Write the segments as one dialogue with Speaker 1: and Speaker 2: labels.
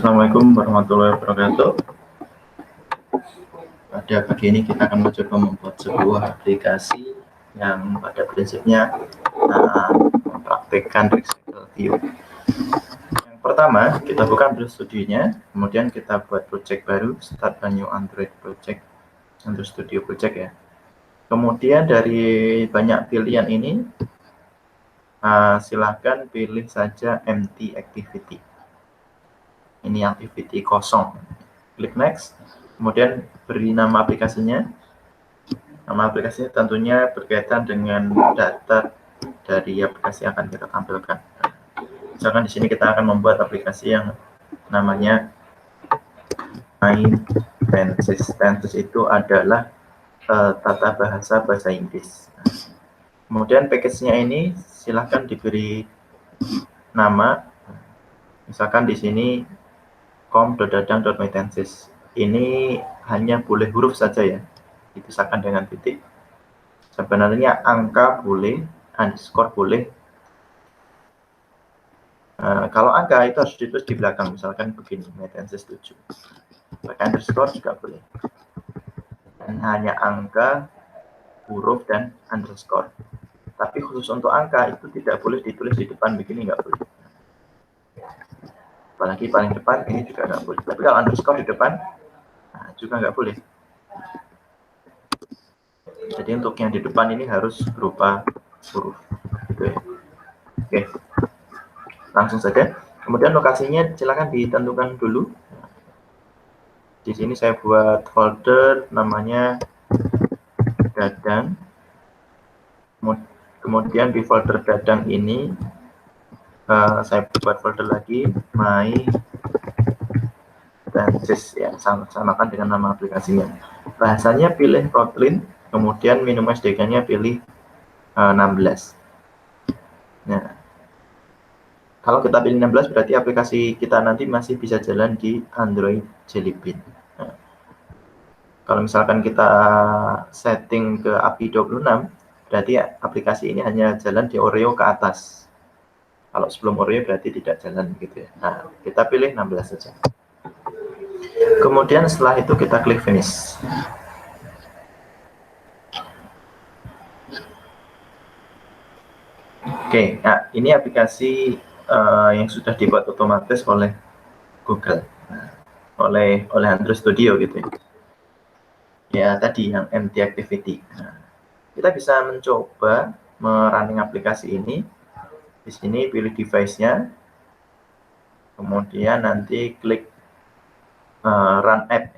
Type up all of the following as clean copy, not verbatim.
Speaker 1: Assalamualaikum warahmatullahi wabarakatuh. Pada pagi ini kita akan mencoba membuat sebuah aplikasi yang pada prinsipnya mempraktikkan Recycle View. Yang pertama, kita buka Android Studio-nya, kemudian kita buat project baru, start a new Android project, Android Studio project ya. Kemudian dari banyak pilihan ini, silahkan pilih saja empty activity. Ini activity kosong. Klik next, kemudian beri nama aplikasinya. Nama aplikasinya tentunya berkaitan dengan data dari aplikasi yang akan kita tampilkan. Misalkan di sini kita akan membuat aplikasi yang namanya MyPensis. Pensis itu adalah tata bahasa Inggris. Kemudian package-nya ini silahkan diberi nama. Misalkan di sini com.dadang.mypensis. Ini hanya boleh huruf saja ya, dipisahkan dengan titik. Sebenarnya angka boleh, underscore boleh. Kalau angka itu harus ditulis di belakang, misalkan begini, mypensis 7. Pakai underscore juga boleh. Dan hanya angka, huruf, dan underscore. Tapi khusus untuk angka itu tidak boleh ditulis di depan begini, nggak boleh. Apalagi paling depan ini juga nggak boleh. Tapi kalau underscore di depan, juga nggak boleh. Jadi untuk yang di depan ini harus berupa huruf. Gitu ya. Oke, langsung saja. Kemudian lokasinya silakan ditentukan dulu. Di sini saya buat folder namanya Dadang. Kemudian di folder Dadang ini saya buat folder lagi MyPensis ya, samakan dengan nama aplikasinya. Bahasanya pilih Kotlin, kemudian minimize SDK-nya pilih 16. Nah, kalau kita pilih 16 berarti aplikasi kita nanti masih bisa jalan di Android Jelly Bean. Nah, kalau misalkan kita setting ke API 26, berarti aplikasi ini hanya jalan di Oreo ke atas. Kalau sebelum Oreo berarti tidak jalan gitu ya. Nah, kita pilih 16 saja. Kemudian setelah itu kita klik finish. Oke, nah ini aplikasi yang sudah dibuat otomatis oleh Google, oleh Android Studio gitu ya. Ya tadi yang empty activity. Nah, kita bisa mencoba merunning aplikasi ini. Di sini pilih device-nya, kemudian nanti klik run app.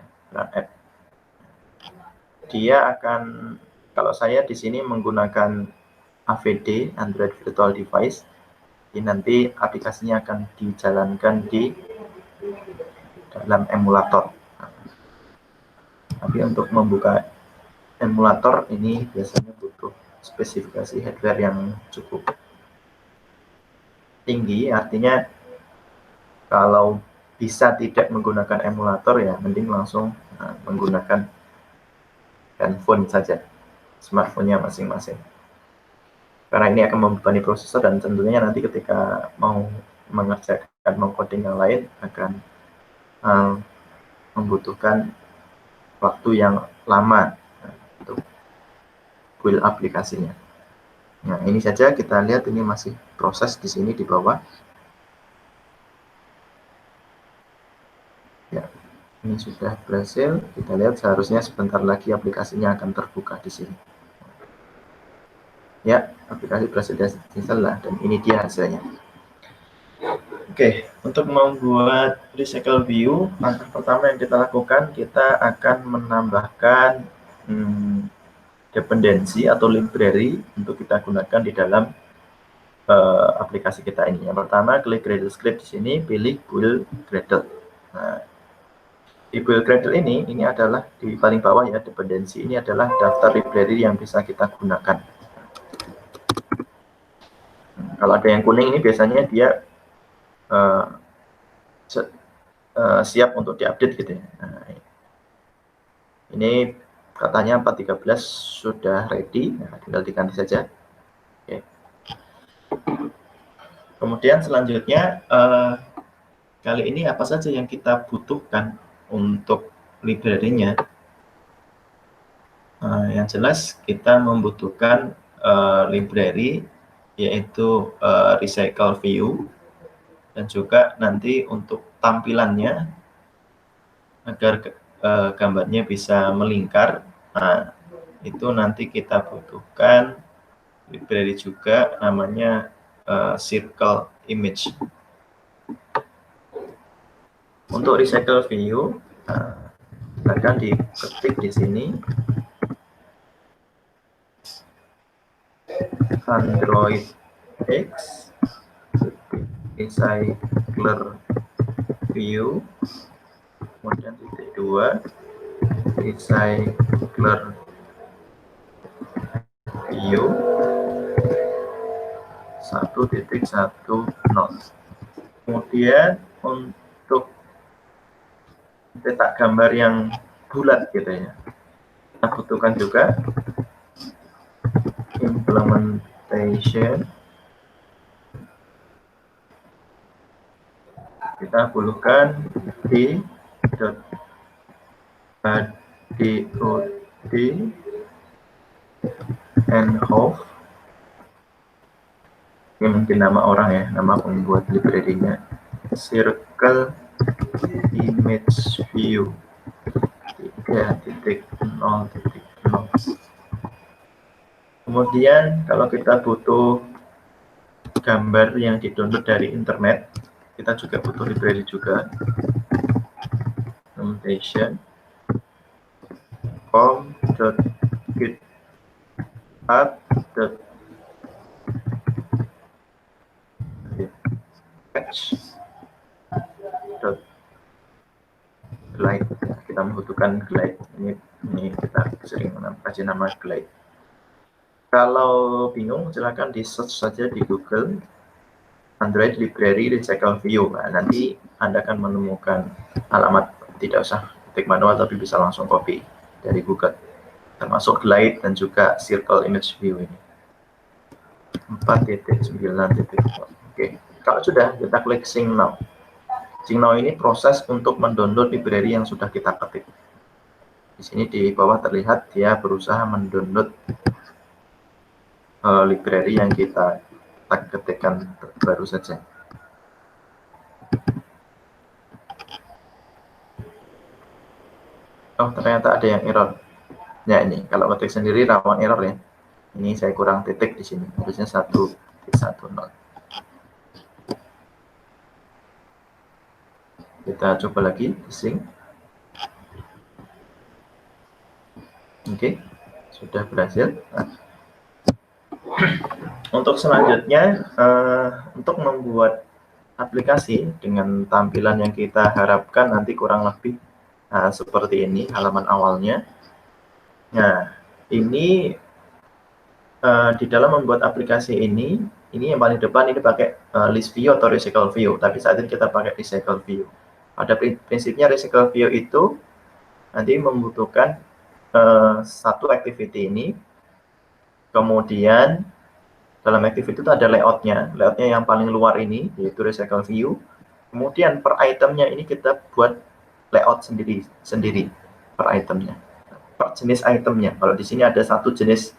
Speaker 1: Dia akan, kalau saya di sini menggunakan AVD, Android Virtual Device, ini nanti aplikasinya akan dijalankan di dalam emulator. Tapi untuk membuka emulator ini biasanya butuh spesifikasi hardware yang cukup tinggi, artinya kalau bisa tidak menggunakan emulator ya mending langsung menggunakan handphone saja, smartphone-nya masing-masing. Karena ini akan membebani prosesor dan tentunya nanti ketika mau mengerjakan mengcoding yang lain akan membutuhkan waktu yang lama untuk build aplikasinya. Nah, ini saja kita lihat ini masih proses di sini di bawah. Ya, ini sudah berhasil. Kita lihat seharusnya sebentar lagi aplikasinya akan terbuka di sini. Ya, aplikasi berhasil diinstal dan ini dia hasilnya. Oke, untuk membuat Recycle View, langkah pertama yang kita lakukan, kita akan menambahkan dependensi atau library untuk kita gunakan di dalam aplikasi kita ini. Yang pertama, klik Gradle Script di sini, pilih build Gradle. Nah, di build Gradle ini adalah di paling bawah ya, dependensi ini adalah daftar library yang bisa kita gunakan. Kalau ada yang kuning ini biasanya dia siap untuk diupdate gitu ya. Nah, ini katanya 4.13 sudah ready, nah, tinggal diganti saja. Oke. Kemudian selanjutnya kali ini apa saja yang kita butuhkan untuk library-nya. Yang jelas kita membutuhkan library yaitu recycle view, dan juga nanti untuk tampilannya agar gambarnya bisa melingkar. Nah, itu nanti kita butuhkan library juga namanya circle image. Untuk recycle view akan diketik di sini Android X recycler view, kemudian titik 2 recycler view 1.10. Kemudian untuk cetak gambar yang bulat gitu ya, kita butuhkan juga implementation. Kita butuhkan d.dot and hof. Ini mungkin nama orang ya, nama pembuat library-nya. Circle image view 3.0.0. Kemudian kalau kita butuh gambar yang di-download dari internet, kita juga butuh library juga. Implementation com.github.glide. Kita membutuhkan glide. Ini kita sering kasih nama glide. Kalau bingung, silakan di search saja di Google Android Library Recycle View. Nah, nanti Anda akan menemukan alamat, tidak usah ketik manual, tapi bisa langsung copy dari Google. Termasuk glide dan juga circle image view ini. 4.9. Oke, kalau sudah, kita klik Sync Now. Sync Now ini proses untuk mendownload library yang sudah kita ketik. Di sini di bawah terlihat dia berusaha mendownload library yang kita ketikkan baru saja. Oh, ternyata ada yang error. Ya, ini kalau ketik sendiri rawan error ya. Ini saya kurang titik di sini, harusnya 1.10. Kita coba lagi sync. Oke, sudah berhasil. Nah, untuk selanjutnya, untuk membuat aplikasi dengan tampilan yang kita harapkan nanti kurang lebih seperti ini halaman awalnya. Nah, ini di dalam membuat aplikasi ini yang paling depan ini pakai list view atau recycle view, tapi saat ini kita pakai recycle view. Pada prinsipnya recycle view itu nanti membutuhkan satu activity ini, kemudian dalam activity itu ada layoutnya yang paling luar ini yaitu recycle view. Kemudian per itemnya ini kita buat layout sendiri per itemnya, per jenis itemnya. Kalau di sini ada satu jenis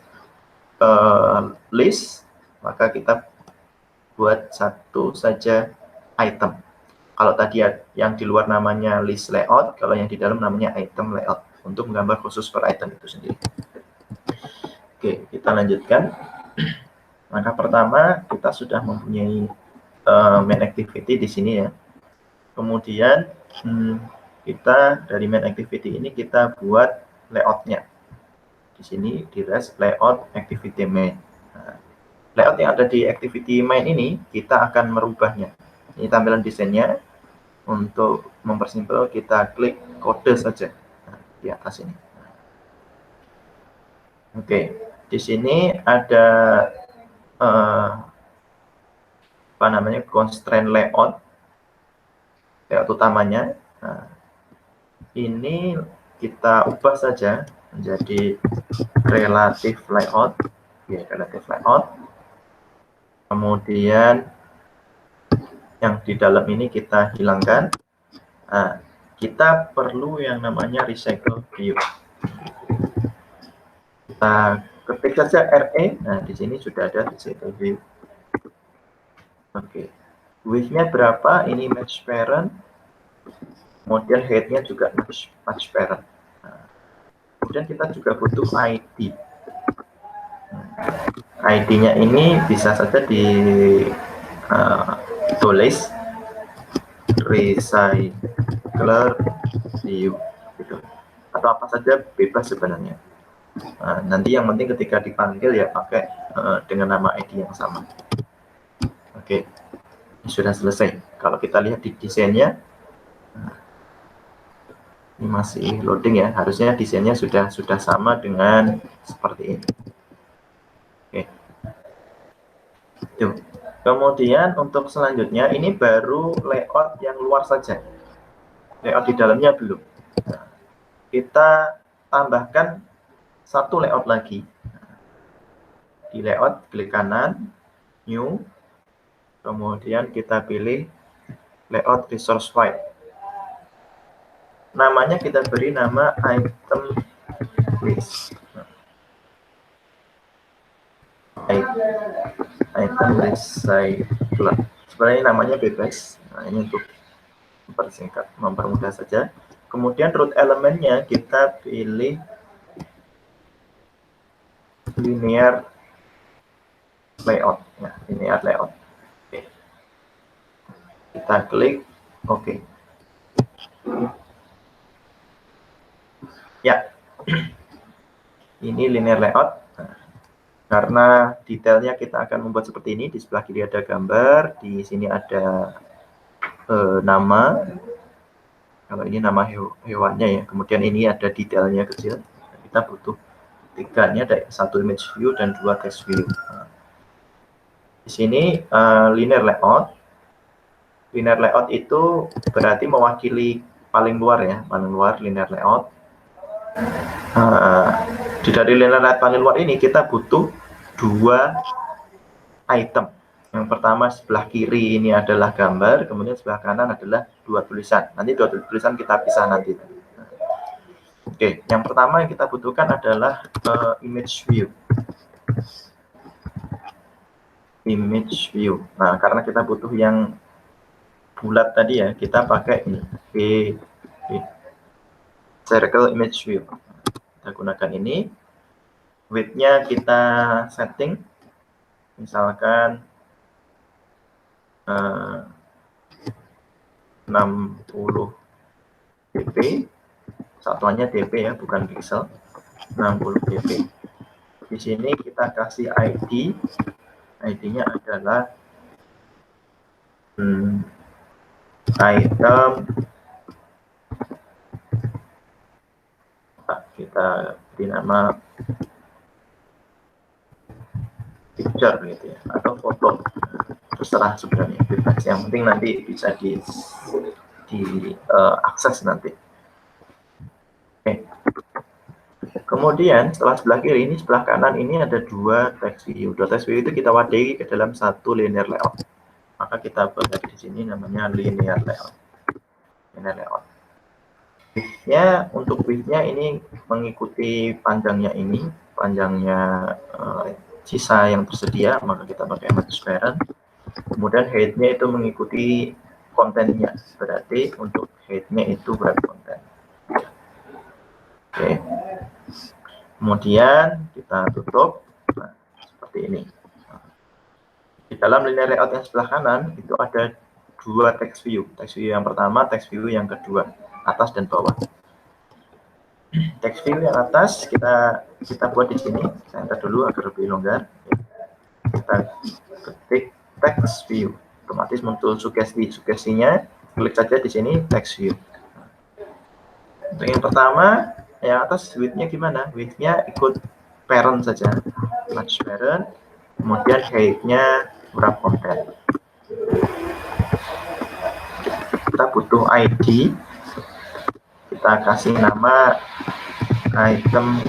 Speaker 1: list, maka kita buat satu saja item. Kalau tadi yang di luar namanya list layout, kalau yang di dalam namanya item layout, untuk menggambar khusus per item itu sendiri. Oke, kita lanjutkan. Maka pertama kita sudah mempunyai main activity di sini ya. Kemudian kita dari main activity ini kita buat layoutnya. Di sini di rest layout activity main. Nah, layout yang ada di activity main ini kita akan merubahnya. Ini tampilan desainnya. Untuk mempersimpel kita klik kode saja di atas ini. Oke, di sini ada apa namanya constraint layout utamanya. Nah, ini kita ubah saja menjadi relative layout, ya relative layout. Kemudian yang di dalam ini kita hilangkan. Nah, kita perlu yang namanya recycle view. Kita ketik saja RE. Nah, di sini sudah ada recycle view. Oke. Width-nya berapa? Ini match parent. Kemudian height-nya juga match parent. Nah, kemudian kita juga butuh ID. ID-nya ini bisa saja ditulis recycler view gitu, atau apa saja bebas sebenarnya. Nanti yang penting ketika dipanggil ya pakai dengan nama ID yang sama. Oke, sudah selesai. Kalau kita lihat di desainnya, ini masih loading ya, harusnya desainnya sudah sama dengan seperti ini. Oke. Tuh. Kemudian untuk selanjutnya ini baru layout yang luar saja. Layout di dalamnya belum. Nah, kita tambahkan satu layout lagi. Di layout klik kanan, new, kemudian kita pilih layout resource file. Namanya kita beri nama item list. Item recycler. Sebenarnya namanya bebas. Nah, ini untuk mempersingkat, mempermudah saja. Kemudian root elemennya kita pilih linear layout. Ya, linear layout. Oke. Kita klik OK. Ya, ini linear layout. Karena detailnya kita akan membuat seperti ini. Di sebelah kiri ada gambar, di sini ada nama. Kalau ini nama hewannya ya. Kemudian ini ada detailnya kecil. Kita butuh 3, ini ada 1 image view dan 2 text view. Di sini linear layout. Linear layout itu berarti mewakili paling luar ya, paling luar linear layout. Dari linear layout paling luar ini kita butuh 2 item. Yang pertama sebelah kiri ini adalah gambar, kemudian sebelah kanan adalah 2 tulisan. Nanti 2 tulisan kita pisah nanti. Oke, yang pertama yang kita butuhkan adalah image view. Image view. Nah, karena kita butuh yang bulat tadi ya, kita pakai ini circle image view. Kita gunakan ini. Width-nya kita setting, misalkan 60 dp, satuannya dp ya, bukan pixel. 60 dp. Di sini kita kasih ID. ID-nya adalah item, kita beri nama picture gitu ya, atau foto, terserah sebenarnya, bebas. Yang penting nanti bisa akses nanti. Oke. Kemudian setelah sebelah kiri ini, sebelah kanan ini ada 2 text view. 2 text view itu kita wadai ke dalam 1 linear layout. Maka kita buat lagi di sini namanya linear layout. Linear layout. Width-nya, untuk width-nya ini mengikuti panjangnya ini, panjangnya sisa yang tersedia, maka kita pakai match parent. Kemudian height-nya itu mengikuti kontennya, berarti untuk height-nya itu berat konten. Oke. Kemudian kita tutup. Nah, seperti ini. Di dalam linear layout yang sebelah kanan itu ada 2 text view. Text view yang pertama, text view yang kedua, atas dan bawah. Text view yang atas kita buat di sini. Saya enter dulu agar lebih longgar. Kita ketik text view, otomatis muncul sugestinya. Klik saja di sini text view. Untuk yang pertama, yang atas width-nya gimana? Width-nya ikut parent saja, match parent. Kemudian height-nya wrap content. Kita butuh ID, kita kasih nama item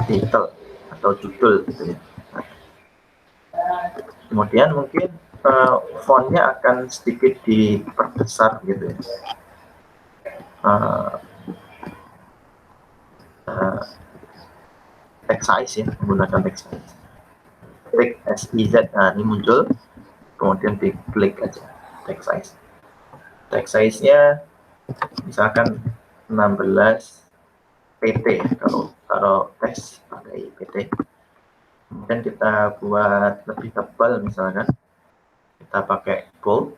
Speaker 1: title atau judul gitu ya. Kemudian mungkin fontnya akan sedikit diperbesar gitu ya. Text size ya, menggunakan text size. Klik SIZ, nah ini muncul, kemudian diklik aja text size. Text size-nya misalkan 16 PT kalau teks pakai PT. Kemudian kita buat lebih tebal, misalkan kita pakai bold,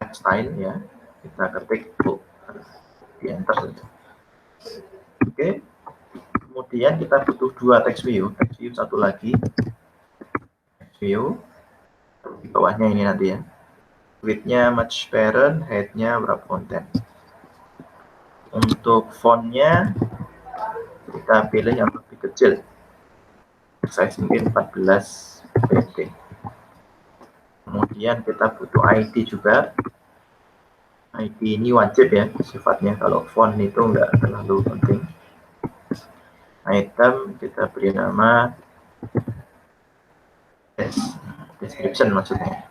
Speaker 1: style ya, kita ketik bold, di enter saja. Oke, kemudian kita butuh dua text view satu lagi, text view di bawahnya ini nanti ya, width-nya match parent, height-nya berapa content. Untuk fontnya kita pilih yang lebih kecil, size mungkin 14 pt. Kemudian kita butuh ID juga. ID ini wajib ya sifatnya, kalau font itu enggak terlalu penting. Item kita beri nama description, maksudnya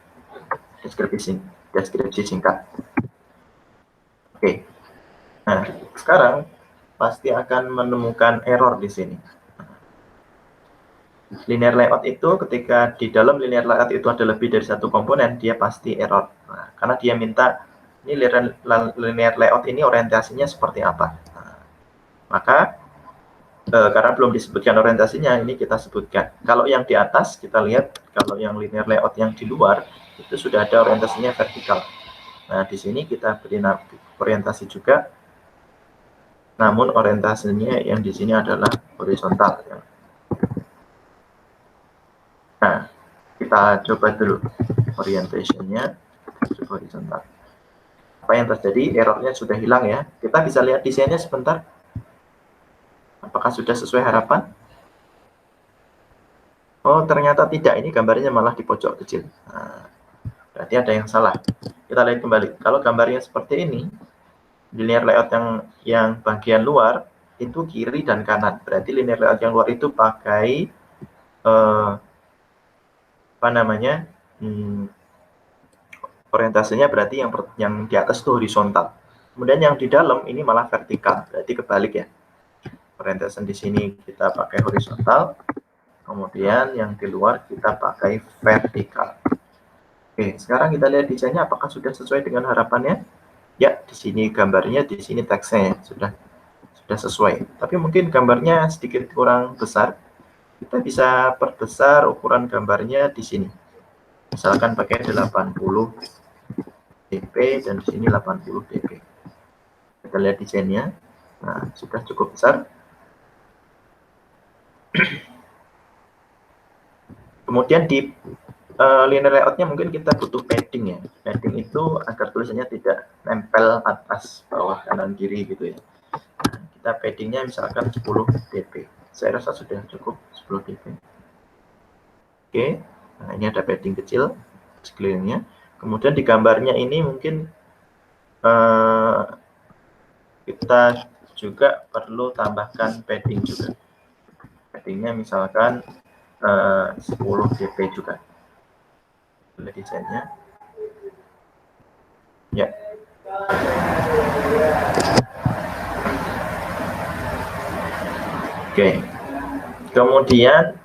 Speaker 1: deskripsi singkat. Oke. Nah, sekarang pasti akan menemukan error di sini. Linear layout itu ketika di dalam linear layout itu ada lebih dari satu komponen, dia pasti error. Nah, karena dia minta ini linear layout ini orientasinya seperti apa. Nah, maka karena belum disebutkan orientasinya, ini kita sebutkan. Kalau yang di atas kita lihat, kalau yang linear layout yang di luar itu sudah ada orientasinya vertikal. Nah, di sini kita beri orientasi juga, namun orientasinya yang di sini adalah horizontal. Nah, kita coba dulu orientationnya horizontal. Apa yang terjadi? Errornya sudah hilang ya. Kita bisa lihat desainnya sebentar. Apakah sudah sesuai harapan? Oh, ternyata tidak. Ini gambarnya malah di pojok kecil. Nah, berarti ada yang salah. Kita lihat kembali. Kalau gambarnya seperti ini, linear layout yang bagian luar itu kiri dan kanan. Berarti linear layout yang luar itu pakai orientasinya berarti yang di atas itu horizontal. Kemudian yang di dalam ini malah vertikal. Berarti kebalik ya. Orientasi di sini kita pakai horizontal, kemudian yang di luar kita pakai vertikal. Oke, sekarang kita lihat desainnya apakah sudah sesuai dengan harapannya. Ya, di sini gambarnya, di sini teksnya sudah sesuai. Tapi mungkin gambarnya sedikit kurang besar. Kita bisa perbesar ukuran gambarnya di sini. Misalkan pakai 80 dp dan di sini 80 dp. Kita lihat desainnya. Nah, sudah cukup besar. Kemudian di linear layout-nya mungkin kita butuh padding ya. Padding itu agar tulisannya tidak nempel atas, bawah, kanan, kiri gitu ya. Nah, kita paddingnya misalkan 10 dp. Saya rasa sudah cukup 10 dp. Oke, nah ini ada padding kecil sekelilingnya. Kemudian di gambarnya ini mungkin kita juga perlu tambahkan padding juga. Paddingnya misalkan 10 dp juga. Lihat desainnya. Ya. Oke. Kemudian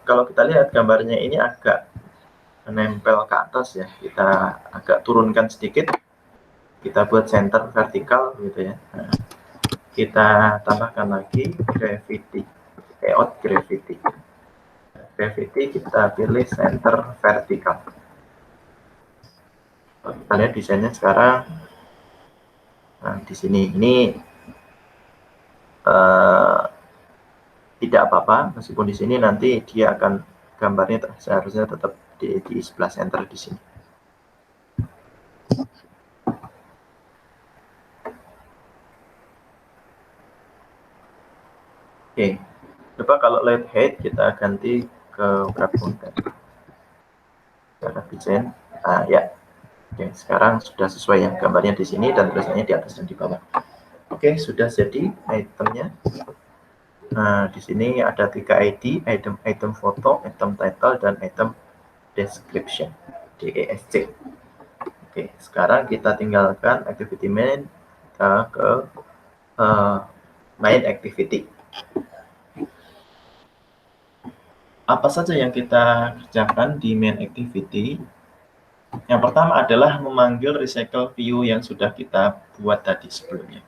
Speaker 1: kalau kita lihat gambarnya ini agak menempel ke atas ya. Kita agak turunkan sedikit. Kita buat center vertikal gitu ya. Nah, kita tambahkan lagi gravity, layout gravity. Gravity kita pilih center vertikal. Kita lihat desainnya sekarang. Nah, di sini ini tidak apa-apa, meskipun di sini nanti dia akan gambarnya seharusnya tetap di sebelah center di sini. Oke, coba kalau lihat height kita ganti ke wrap content. Kita desain, ya. Oke, sekarang sudah sesuai ya, gambarnya di sini dan tulisannya di atas dan di bawah. Oke, sudah jadi itemnya. Nah, di sini ada 3 ID, item foto, item title, dan item description, DESC. Oke, sekarang kita tinggalkan activity main, kita ke main activity. Apa saja yang kita kerjakan di main activity? Yang pertama adalah memanggil recycle view yang sudah kita buat tadi sebelumnya.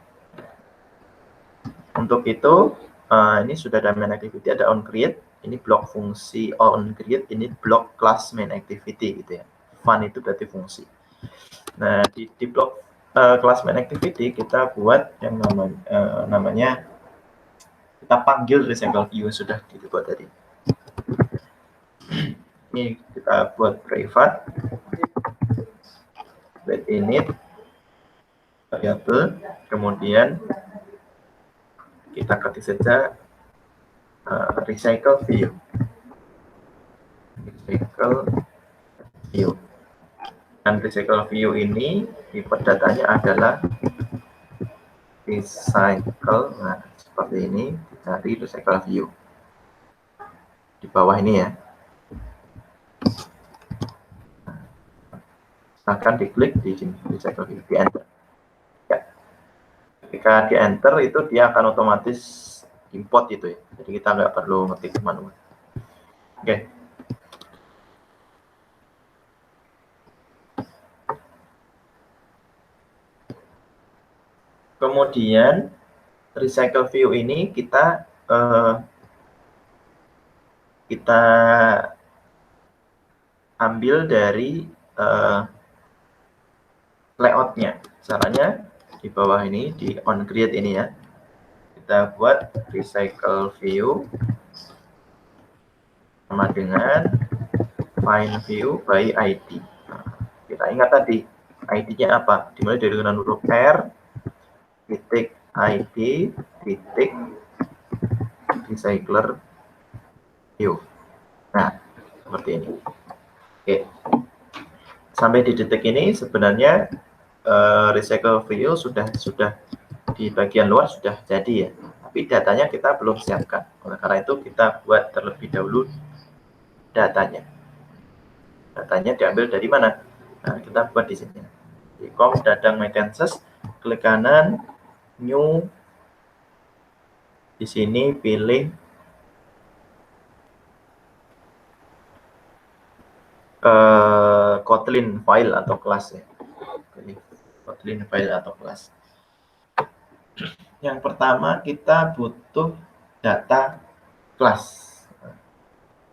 Speaker 1: Untuk itu, ini sudah ada main activity, ada onCreate, ini blok fungsi onCreate, ini blok class main activity gitu ya. Fun itu berarti fungsi. Nah, di blok class main activity kita buat yang namanya kita panggil recycle view yang sudah dibuat tadi. Ini kita buat private init variable, kemudian kita ketik saja recycle view. Dan recycle view ini tipe datanya adalah recycle. Nah, seperti ini dari recycle view di bawah ini ya. Akan diklik di sini recycle view, di enter. Ya. Ketika di enter itu dia akan otomatis import itu ya. Jadi kita nggak perlu ngetik manual. Oke. Kemudian recycle view ini kita ambil dari layoutnya. Caranya di bawah ini, di onCreate ini ya. Kita buat recycle view sama dengan find view by ID. Nah, kita ingat tadi ID-nya apa? Dimulai dari dengan huruf R, titik ID, titik recycler view. Nah, seperti ini. Oke. Sampai di detik ini sebenarnya recycle view sudah di bagian luar sudah jadi ya. Tapi datanya kita belum siapkan. Oleh karena itu kita buat terlebih dahulu datanya. Datanya diambil dari mana? Nah, kita buat di sini. Di com dadang maintenance, klik kanan, new. Di sini pilih Kotlin file atau kelas ya. Pilih Kotlin file atau kelas. Yang pertama kita butuh data kelas.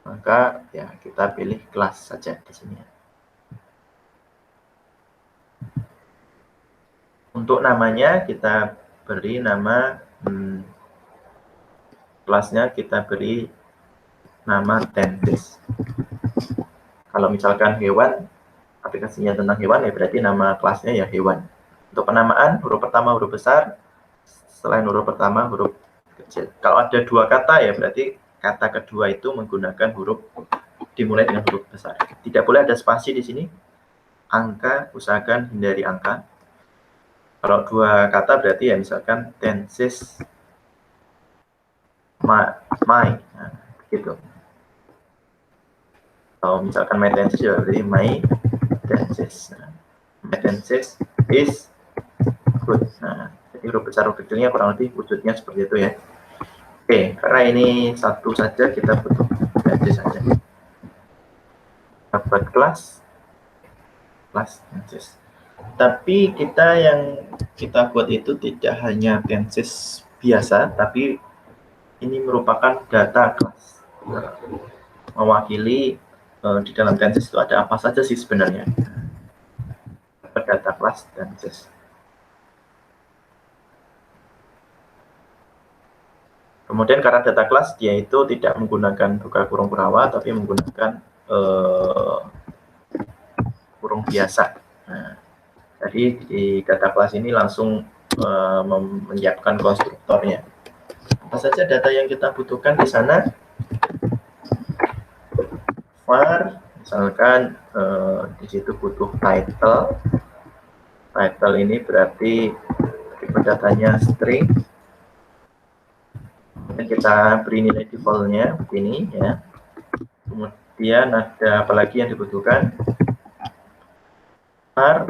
Speaker 1: Maka ya kita pilih kelas saja di sini. Untuk namanya kita beri nama kelasnya kita beri nama Dentist. Kalau misalkan hewan, aplikasinya tentang hewan ya berarti nama kelasnya ya hewan. Untuk penamaan huruf pertama huruf besar, selain huruf pertama huruf kecil. Kalau ada dua kata ya berarti kata kedua itu menggunakan huruf dimulai dengan huruf besar. Tidak boleh ada spasi di sini. Angka, usahakan hindari angka. Kalau dua kata berarti ya misalkan Dentist my, nah, gitu. Kalau misalkan my dentist ya berarti my dentist. Nah, my dentist is good. Nah, jadi huruf besar huruf kecilnya kurang lebih wujudnya seperti itu ya. Oke, karena ini satu saja kita butuh dentist saja. Dapat kelas dentist. Tapi kita yang kita buat itu tidak hanya dentist biasa, tapi ini merupakan data kelas. Mewakili di dalam dentist itu ada apa saja sih sebenarnya. Data kelas dentist. Kemudian karena data kelas dia itu tidak menggunakan buka kurung kurawa, tapi menggunakan kurung biasa. Nah, jadi di data kelas ini langsung menyiapkan konstruktornya. Apa saja data yang kita butuhkan di sana? var, misalkan di situ butuh title. Title ini berarti tipe datanya string. Dan kita beri nilai defaultnya begini ya. Kemudian ada apalagi yang dibutuhkan, var,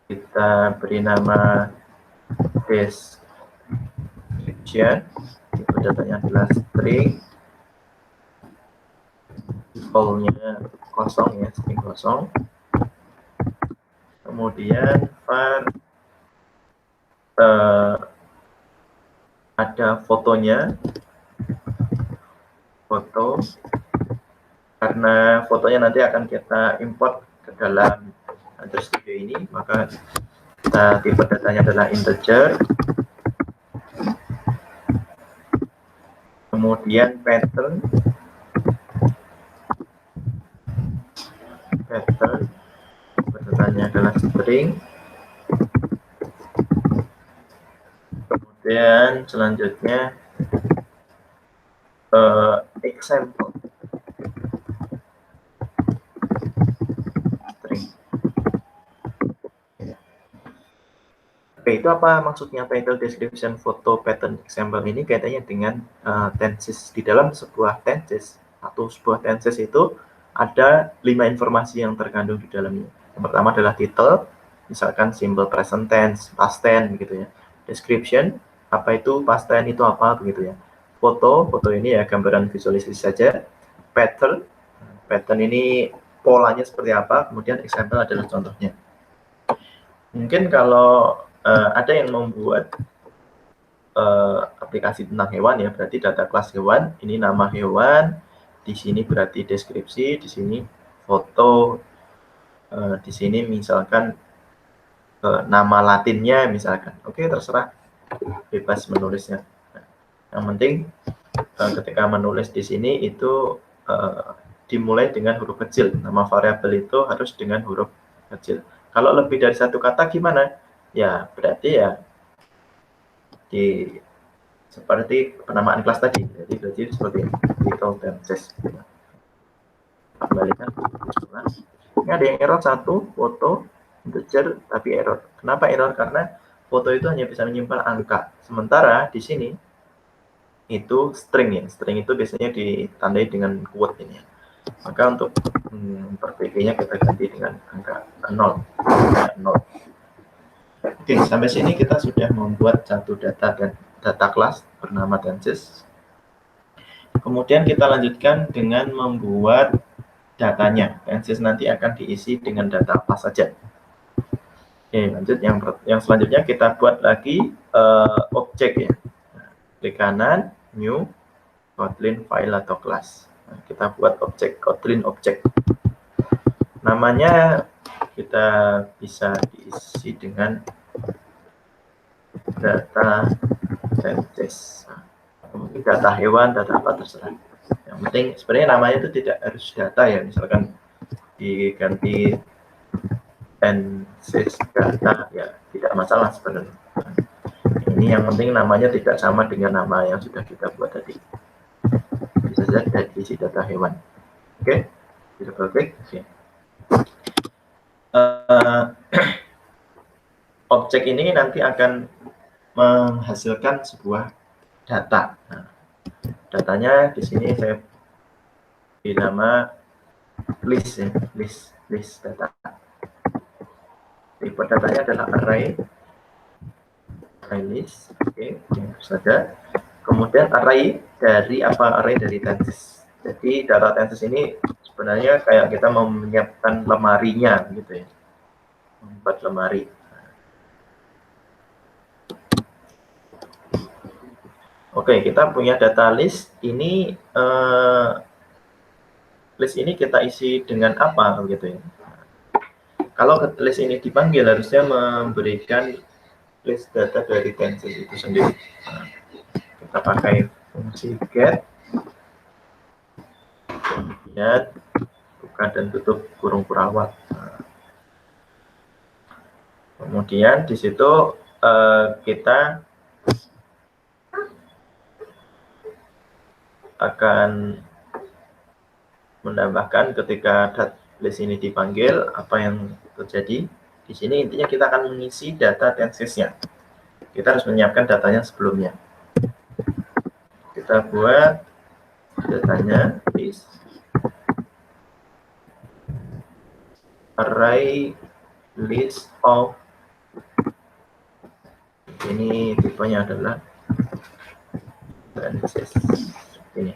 Speaker 1: kita beri nama description, itu datanya adalah string, defaultnya kosong ya, string kosong. Kemudian var ada fotonya, foto, karena fotonya nanti akan kita import ke dalam Android Studio ini, maka kita tipe datanya adalah integer. Kemudian pattern datanya adalah string. Kemudian selanjutnya example string. Oke, itu apa maksudnya title, description, foto, pattern, example ini kaitannya dengan tenses. Di dalam sebuah tenses atau sebuah tenses itu ada 5 informasi yang terkandung di dalamnya. Yang pertama adalah title, misalkan simple present tense, past tense gitu ya. Description, apa itu past tense itu apa begitu ya. Foto ini ya gambaran visualisasi saja. Pattern ini polanya seperti apa. Kemudian example adalah contohnya. Mungkin kalau ada yang membuat aplikasi tentang hewan ya, berarti data kelas hewan, ini nama hewan, di sini berarti deskripsi, di sini foto, di sini misalkan nama latinnya misalkan. Oke, terserah, bebas menulisnya. Nah, yang penting ketika menulis di sini itu dimulai dengan huruf kecil. Nama variabel itu harus dengan huruf kecil. Kalau lebih dari satu kata gimana? Ya berarti ya seperti penamaan kelas tadi. Jadi berarti seperti title dan ses. Kembalikan. Ini ada yang error 1, foto, integer, tapi error. Kenapa error? Karena foto itu hanya bisa menyimpan angka. Sementara di sini itu string ya. String itu biasanya ditandai dengan quote ini. Maka untuk memperbaikinya kita ganti dengan angka 0. Oke, sampai sini kita sudah membuat satu data kelas bernama tenses. Kemudian kita lanjutkan dengan membuat datanya. Tenses nanti akan diisi dengan data apa saja. Oke, lanjut yang selanjutnya kita buat lagi objek ya. Klik kanan, new, Kotlin file atau kelas. Nah, kita buat objek, Kotlin objek. Namanya kita bisa diisi dengan data tenses. Mungkin data hewan, data apa terserah. Yang penting sebenarnya namanya itu tidak harus data ya. Misalkan diganti tenses data ya tidak masalah sebenarnya. Ini yang penting namanya tidak sama dengan nama yang sudah kita buat tadi. Bisa saja diisi data hewan. Oke, double klik. Oke. Objek ini nanti akan menghasilkan sebuah data. Nah, datanya di sini saya beri nama list ya, list data. Tipe datanya adalah array list. Oke, itu saja. Kemudian array dari apa? Array dari tenses. Jadi data tenses ini sebenarnya kayak kita mau menyiapkan lemarinya gitu ya, membuat lemari. Oke, kita punya data list. Ini list ini kita isi dengan apa gitu ya. Kalau list ini dipanggil harusnya memberikan list data dari tenses itu sendiri. Nah, kita pakai fungsi get, kemudian buka dan tutup kurung perawat. Nah, kemudian di situ kita akan menambahkan ketika list ini dipanggil apa yang terjadi. Di sini intinya kita akan mengisi data tensesnya. kita harus menyiapkan datanya sebelumnya. Kita buat datanya list array list of, ini tipenya adalah branches ini.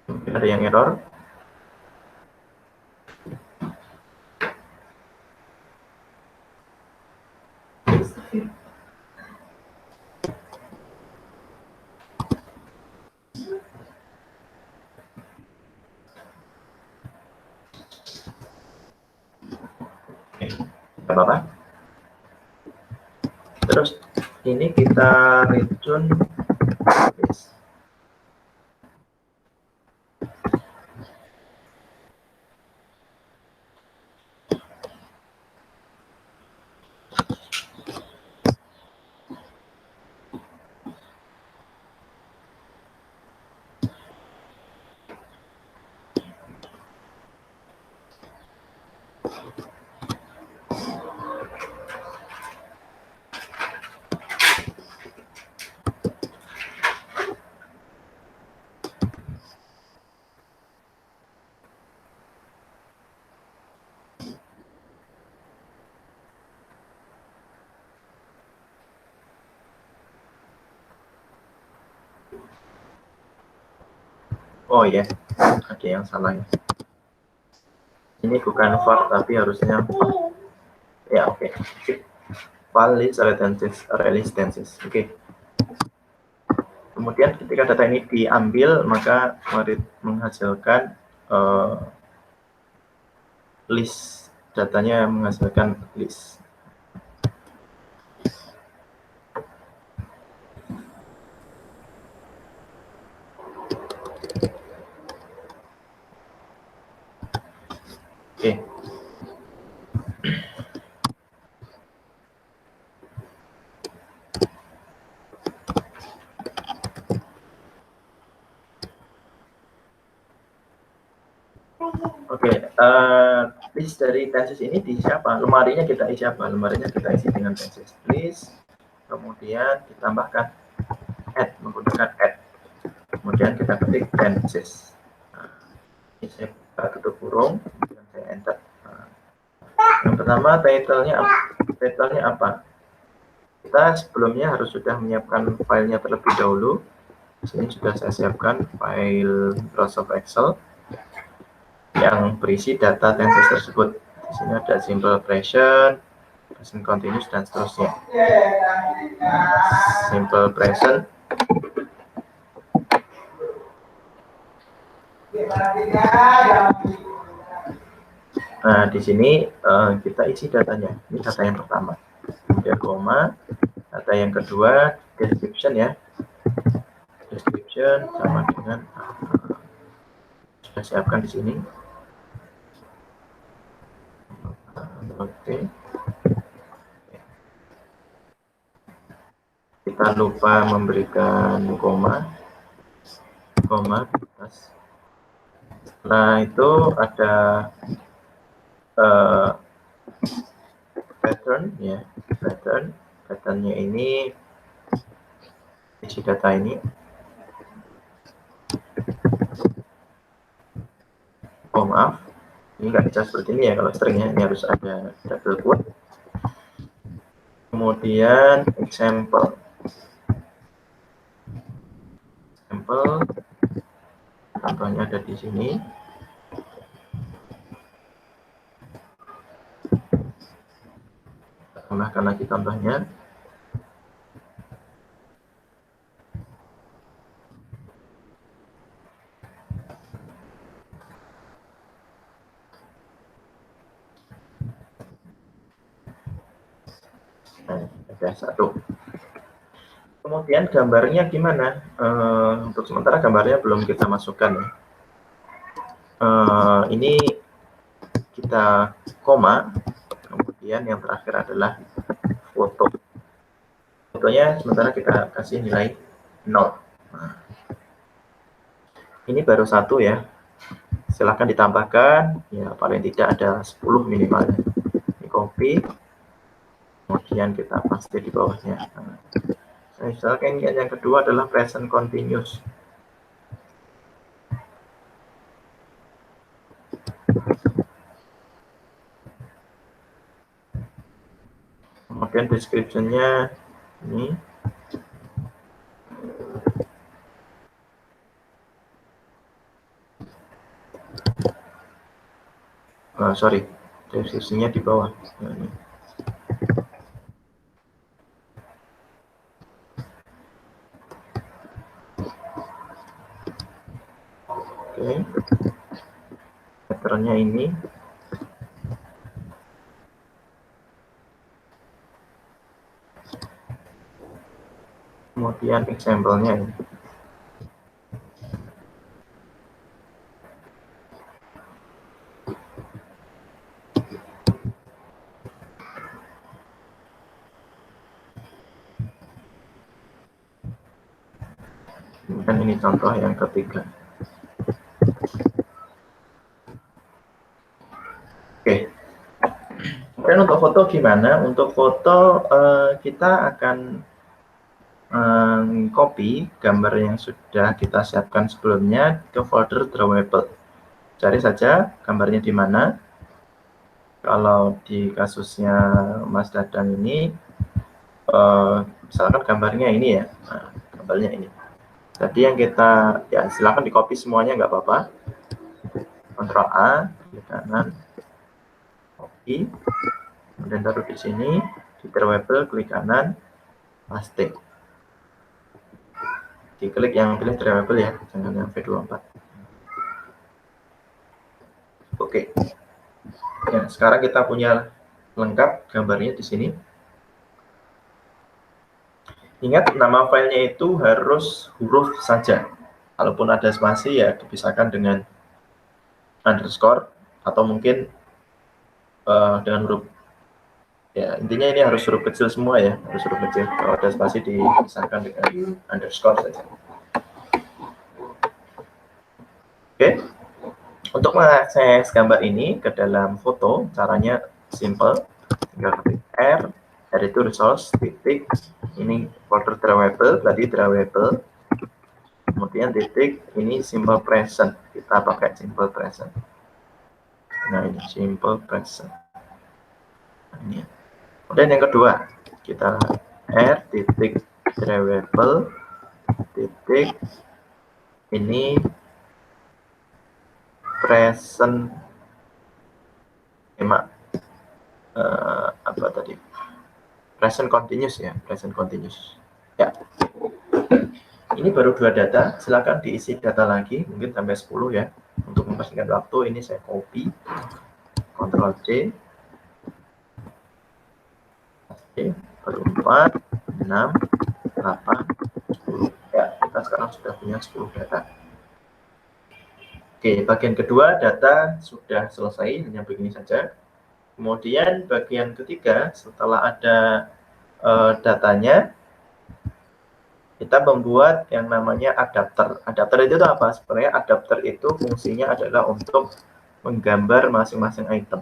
Speaker 1: Mungkin ada yang error. Tidak apa-apa. Terus ini kita return list. Oh ya, ada yang salah ya. Ini bukan var tapi harusnya var. Ya oke. File list array instances. Oke. Kemudian ketika data ini diambil, maka menghasilkan list, datanya menghasilkan list. Oke. Oke, list dari tenses ini diisi apa? Lemarinya kita isi apa? Lemarinya kita isi dengan tenses list, kemudian ditambahkan add, menggunakan add. Kemudian kita ketik tenses. Nah, ini saya tutup kurung, kemudian saya enter. Nah, yang pertama title-nya apa? Kita sebelumnya harus sudah menyiapkan filenya terlebih dahulu. Di sini sudah saya siapkan file Microsoft Excel yang berisi data tenses tersebut. Di sini ada simple present, present continuous, dan seterusnya. Simple present. Nah, di sini kita isi datanya. Ini data yang pertama. Kemudian koma. Data yang kedua, description ya. Description sama dengan sudah siapkan di sini. Oke. Kita lupa memberikan koma. Setelah itu ada pattern ya, patternnya ini isi data ini. Oh maaf, ini nggak bisa seperti ini ya kalau stringnya, ini harus ada double quote. Kemudian example, contohnya ada di sini. Tambahkan lagi contohnya. Nah, ada satu. Kemudian gambarnya gimana? Untuk sementara gambarnya belum kita masukkan ya. Ini kita koma, kemudian yang terakhir adalah foto. Fotonya sementara kita kasih nilai 0. Nah, ini baru satu ya. Silahkan ditambahkan, ya paling tidak ada 10 minimalnya. Ini copy, kemudian kita paste di bawahnya. Nah, misalkan yang kedua adalah present continuous. Kemudian description-nya ini. Sorry, deskripsinya di bawah. Nah, ini. Oke, patternnya ini. Kemudian example-nya ini. Dan ini contoh yang ketiga. Oke. Kemudian untuk foto gimana? Untuk foto kita akan copy gambar yang sudah kita siapkan sebelumnya ke folder drawable. Cari saja gambarnya di mana. Kalau di kasusnya Mas Dadang ini, misalkan gambarnya ini ya, nah, gambarnya ini. Jadi yang kita, ya silakan di copy semuanya, nggak apa-apa. Ctrl A, klik kanan, copy, kemudian taruh di sini, di drawable, klik kanan, paste. Diklik yang pilih drawable ya, jangan yang V24. Oke. Ya, sekarang kita punya lengkap gambarnya di sini. Ingat, nama filenya itu harus huruf saja. Kalaupun ada spasi ya dipisahkan dengan underscore atau mungkin dengan huruf. Ya, intinya ini harus huruf kecil semua ya, harus huruf kecil. Kalau ada spasi dipisahkan dengan underscore saja. Oke. Untuk mengakses gambar ini ke dalam foto, caranya simple. Tinggal ketik R itu resource, titik, ini folder drawable, tadi drawable, kemudian titik, ini simple present, kita pakai simple present. Nah, ini simple present. Nah, ini. Kemudian yang kedua, kita R titik drawable, titik, ini present, apa tadi? Present continuous ya, present continuous. Ya. Ini baru 2 data, silakan diisi data lagi, mungkin sampai 10 ya. Untuk mempersingkat waktu, ini saya copy, Ctrl C. Oke, baru 4, 6, 8, 10. Ya, kita sekarang sudah punya 10 data. Oke, bagian kedua data sudah selesai, hanya begini saja. Kemudian bagian ketiga, setelah ada datanya, kita membuat yang namanya adapter. Adapter itu apa? Sebenarnya adapter itu fungsinya adalah untuk menggambar masing-masing item.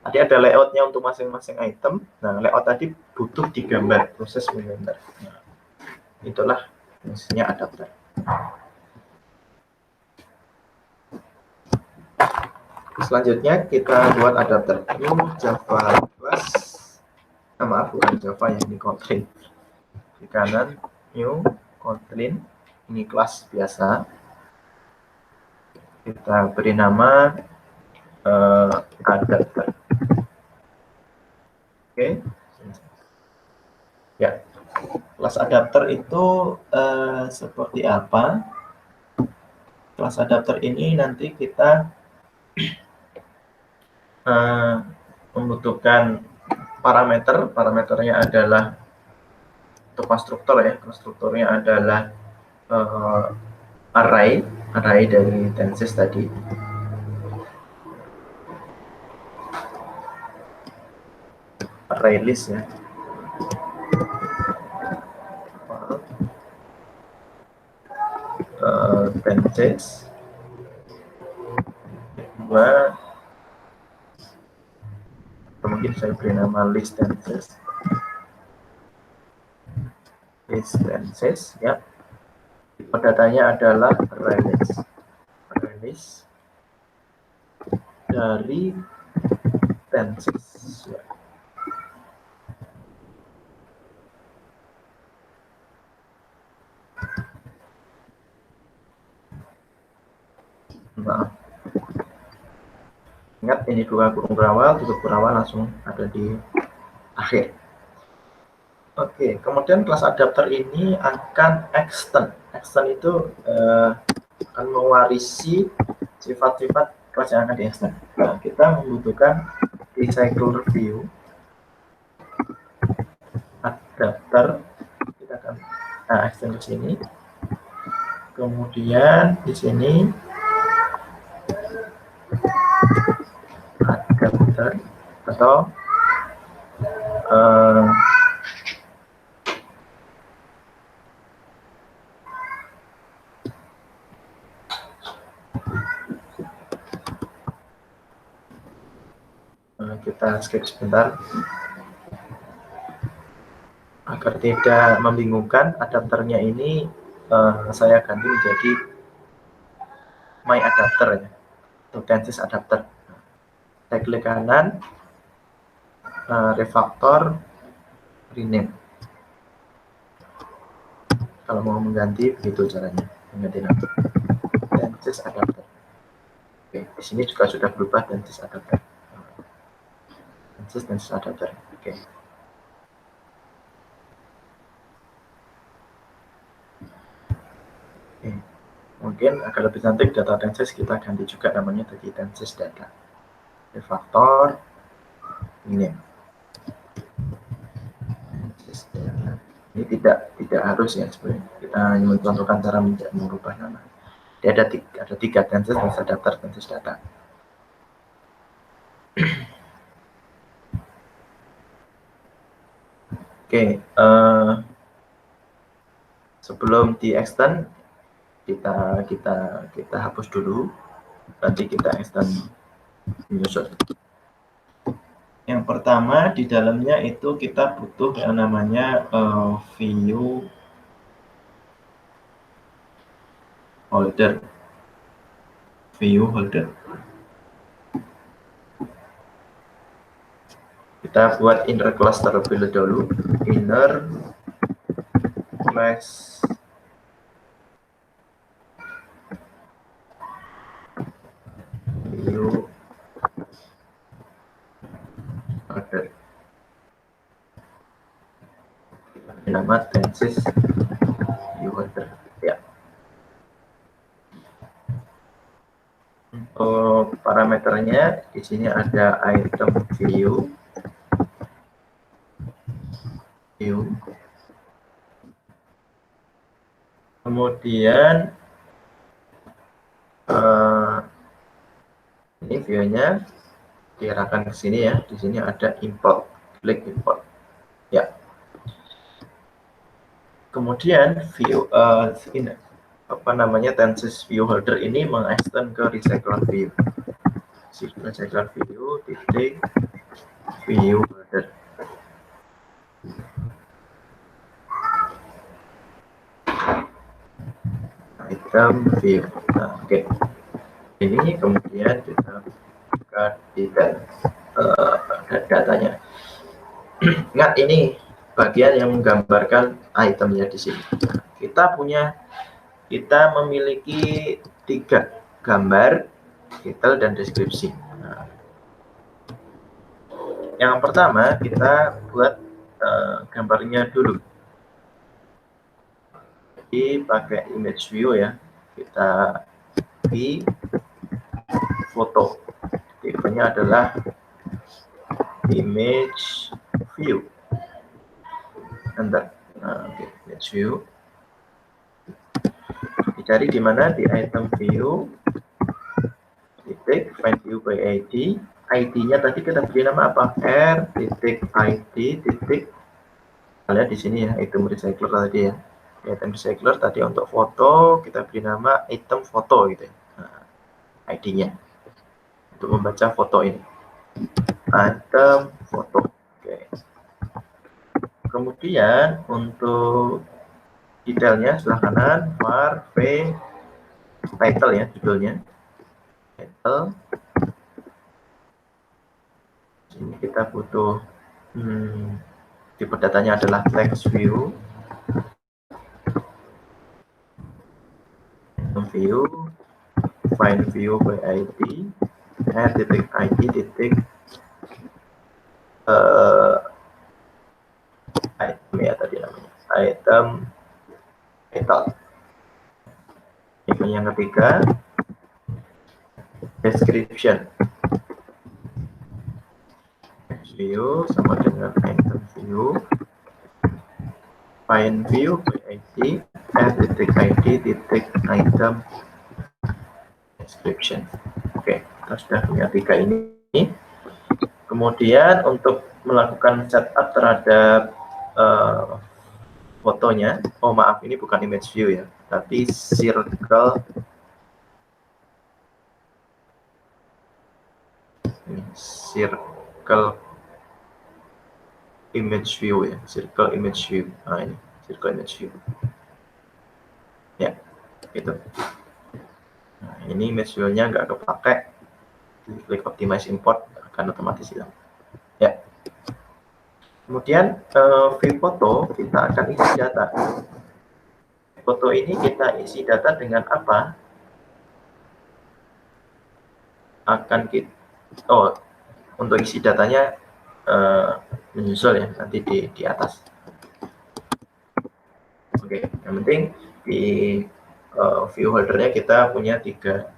Speaker 1: Tadi ada layoutnya untuk masing-masing item. Nah, layout tadi butuh digambar, proses menggambar. Nah, itulah fungsinya adapter. Selanjutnya kita buat adapter new Java class. Nah, maaf, bukan Java ya, ini Kotlin. Di kanan new Kotlin, ini kelas biasa. Kita beri nama adapter. Oke. Ya, kelas adapter itu seperti apa? Kelas adapter ini nanti kita membutuhkan parameternya adalah untuk konstruktor ya, konstruktornya adalah array dari Tenses tadi. Array list ya. Tenses dua, mungkin saya beri nama list dances. List dances, ya. Tipe datanya adalah array list dari dances, ya. Maaf. Ingat, ini dua kurung berawal, tutup berawal langsung ada di akhir. Oke, kemudian kelas adapter ini akan extend. Extend itu akan mewarisi sifat-sifat kelas yang akan di extend. Nah, kita membutuhkan recycler view, adapter, kita akan extend ke sini. Kemudian di sini adapter atau kita skip sebentar agar tidak membingungkan. Adapternya ini saya ganti menjadi my adapter, ya, atau dances adapter. Saya klik kanan, refactor, rename. Kalau mau mengganti, begitu caranya mengganti nama dances adapter. Oke, di sini juga sudah berubah dances adapter. Dances adapter. Oke. Mungkin agar lebih cantik data dances kita ganti juga namanya jadi dances data. Refactor, rename. Ini tidak harus, ya, sebenarnya kita hanya mencontohkan cara merubah nama. Dia ada tiga dances adapter, dances data. Oke, sebelum di extend kita hapus dulu, nanti kita extend menyusun. Yang pertama di dalamnya itu kita butuh yang namanya view holder. Kita buat inner class terlebih dahulu. Inner class view holder. Nama dances view holder, ya. Untuk parameternya di sini ada item view. Kemudian ini view-nya diarahkan ke sini, ya. Di sini ada import, klik import, ya. Kemudian view ini dances view holder ini mengextend ke recycler view. Recycler view titik view holder. Item view. Nah, oke. Ini kemudian kita buka detail datanya. Ingat, ini bagian yang menggambarkan itemnya di sini. Kita memiliki 3 gambar, title, dan deskripsi. Nah, yang pertama kita buat gambarnya dulu. Jadi pakai image view, ya. Kita di foto. Tipenya adalah image view. Enter. Nah, oke, image view. Dicari di mana? Di item view. Titik find view by ID. ID-nya tadi kita beri nama apa? R titik ID titik. Lihat di sini, ya, item recycler tadi, ya. Item recycler tadi untuk foto kita beri nama item foto, gitu, ya. Nah, ID-nya untuk membaca foto ini. Item foto. Oke. Kemudian untuk detailnya sebelah kanan var v title ya, judulnya title. Ini kita butuh tipe datanya adalah text view, find view by ID, titik ID titik item ya tadi namanya, item title. Yang ketiga description, view sama dengan item view, find view by ID, titik ID titik item description. Oke, kita sudah punya tiga ini. Kemudian untuk melakukan setup terhadap fotonya, oh maaf ini bukan image view ya, tapi circle image view ya, circle image view. Nah ini circle image view ya, gitu. Nah, ini image view-nya nggak kepake, klik optimize import akan otomatis hilang ya. Kemudian view foto kita akan isi data. Foto ini kita isi data dengan apa? Akan kita untuk isi datanya menyusul ya nanti di atas. Oke, yang penting di view holdernya kita punya tiga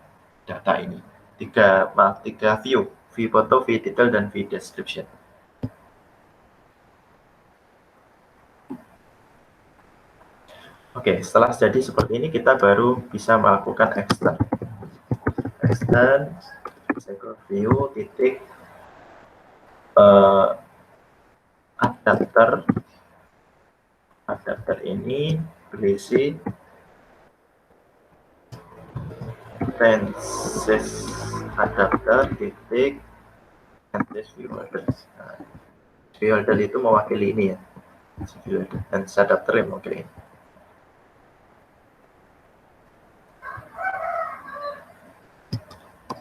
Speaker 1: data ini, tiga view foto, view detail, dan view description. Oke, setelah jadi seperti ini kita baru bisa melakukan extend cycle view titik adapter ini berisi Francis adapter titik view holder. Nah, view holder itu mewakili ini ya, dan adapter yang mewakili ini.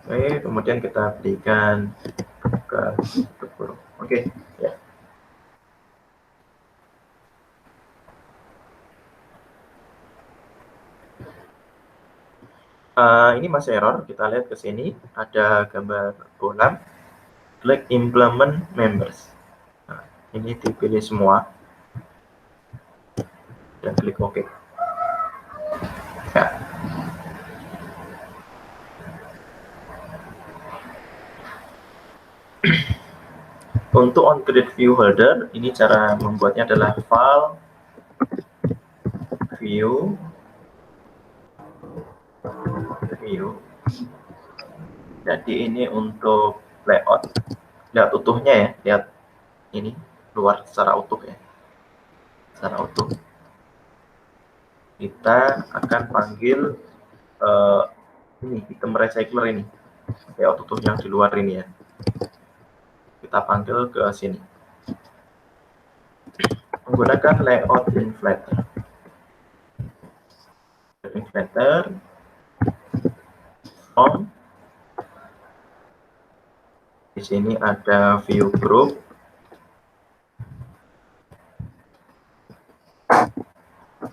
Speaker 1: Oke, kemudian kita berikan ke burung. Oke, ya. Ini masih error. Kita lihat ke sini ada gambar bola. Klik implement members. Nah, ini dipilih semua dan klik OK. Ya. Untuk on-grid view holder, ini cara membuatnya adalah file, view. Jadi ini untuk layout utuhnya ya, lihat ini luar secara utuh ya, secara utuh. Kita akan panggil ini item recycler ini, layout utuh yang di luar ini ya. Kita panggil ke sini menggunakan layout inflator. Di sini ada view group.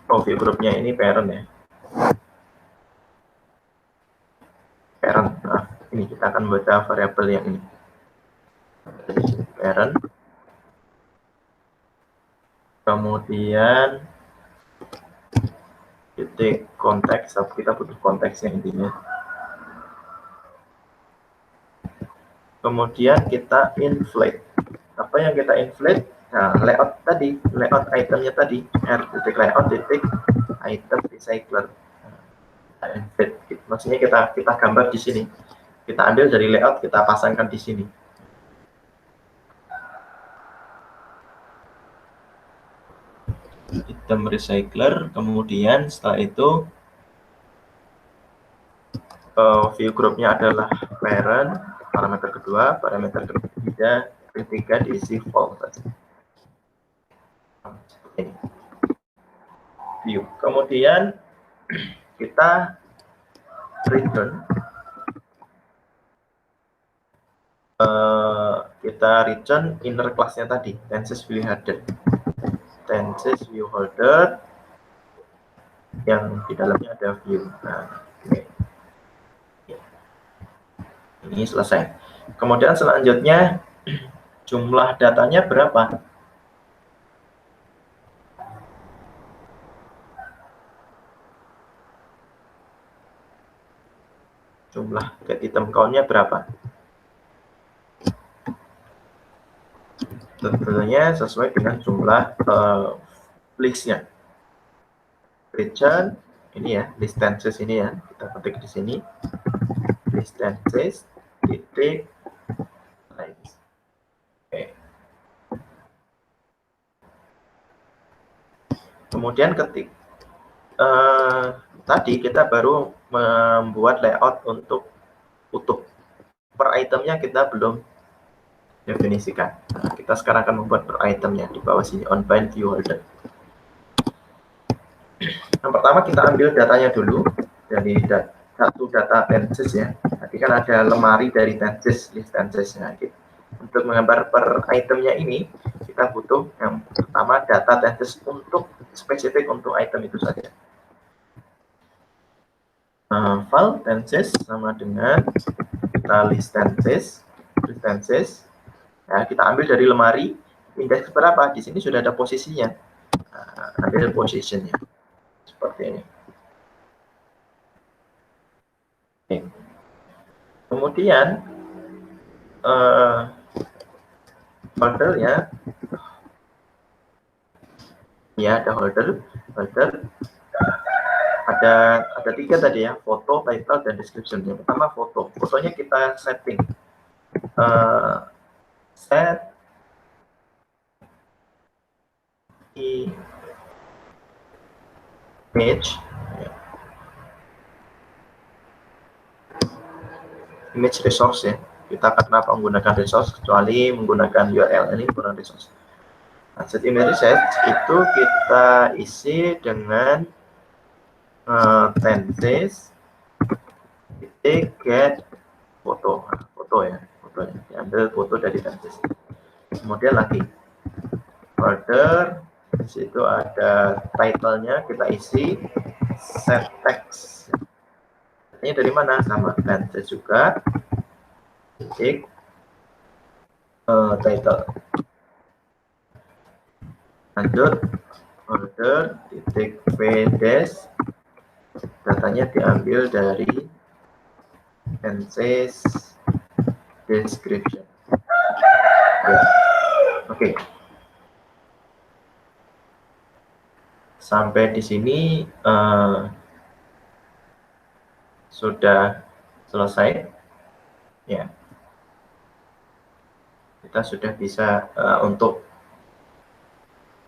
Speaker 1: View groupnya ini parent ya. Parent. Nah, ini kita akan membaca variabel yang ini. Parent. Kemudian titik konteks, kita butuh konteksnya intinya. Kemudian kita inflate. Apa yang kita inflate? Nah, layout tadi, layout itemnya tadi, layout item recycler. Inflate. Maksudnya kita gambar di sini. Kita ambil dari layout, kita pasangkan di sini. Item recycler, kemudian setelah itu view groupnya adalah parent, parameter kedua, parameter ketiga ketika diisi false. Ini view. Kemudian kita return inner class-nya tadi, tenses view holder. Tenses view holder yang di dalamnya ada view. Nah, ini selesai. Kemudian selanjutnya jumlah datanya berapa? Jumlah get item count-nya berapa? Tentunya sesuai dengan jumlah list-nya. Return ini ya, list tenses ini ya, kita ketik di sini. List tenses titik size. Oke. Kemudian ketik tadi kita baru membuat layout untuk utuh. Per itemnya kita belum definisikan. Nah, kita sekarang akan membuat per itemnya di bawah sini, on bind view holder. Yang pertama kita ambil datanya dulu dari satu data tenses ya. Tadi kan ada lemari dari tenses, list tenses. Nah, untuk menggambar per itemnya ini kita butuh yang pertama data tenses untuk spesifik untuk item itu saja. File tenses sama dengan kita list tenses. Nah, kita ambil dari lemari index berapa, di sini sudah ada posisinya. Nah, ambil positionnya seperti ini. Oke. Kemudian holder ya ada holder ada 3 tadi ya, foto, title, dan description. Yang pertama fotonya kita setting set image resource ya. Kita kenapa menggunakan resource kecuali menggunakan URL, ini kurang resource. Nah, set image resource itu kita isi dengan tenses titik get foto. Nah, fotonya diambil foto dari tenses. Kemudian lagi order, di situ ada title-nya, kita isi set text. Ini dari mana? Sama tenses juga, titik title. Lanjut order titik vdes, datanya diambil dari tenses description. Oke. Sampai di sini sudah selesai ya. Kita sudah bisa untuk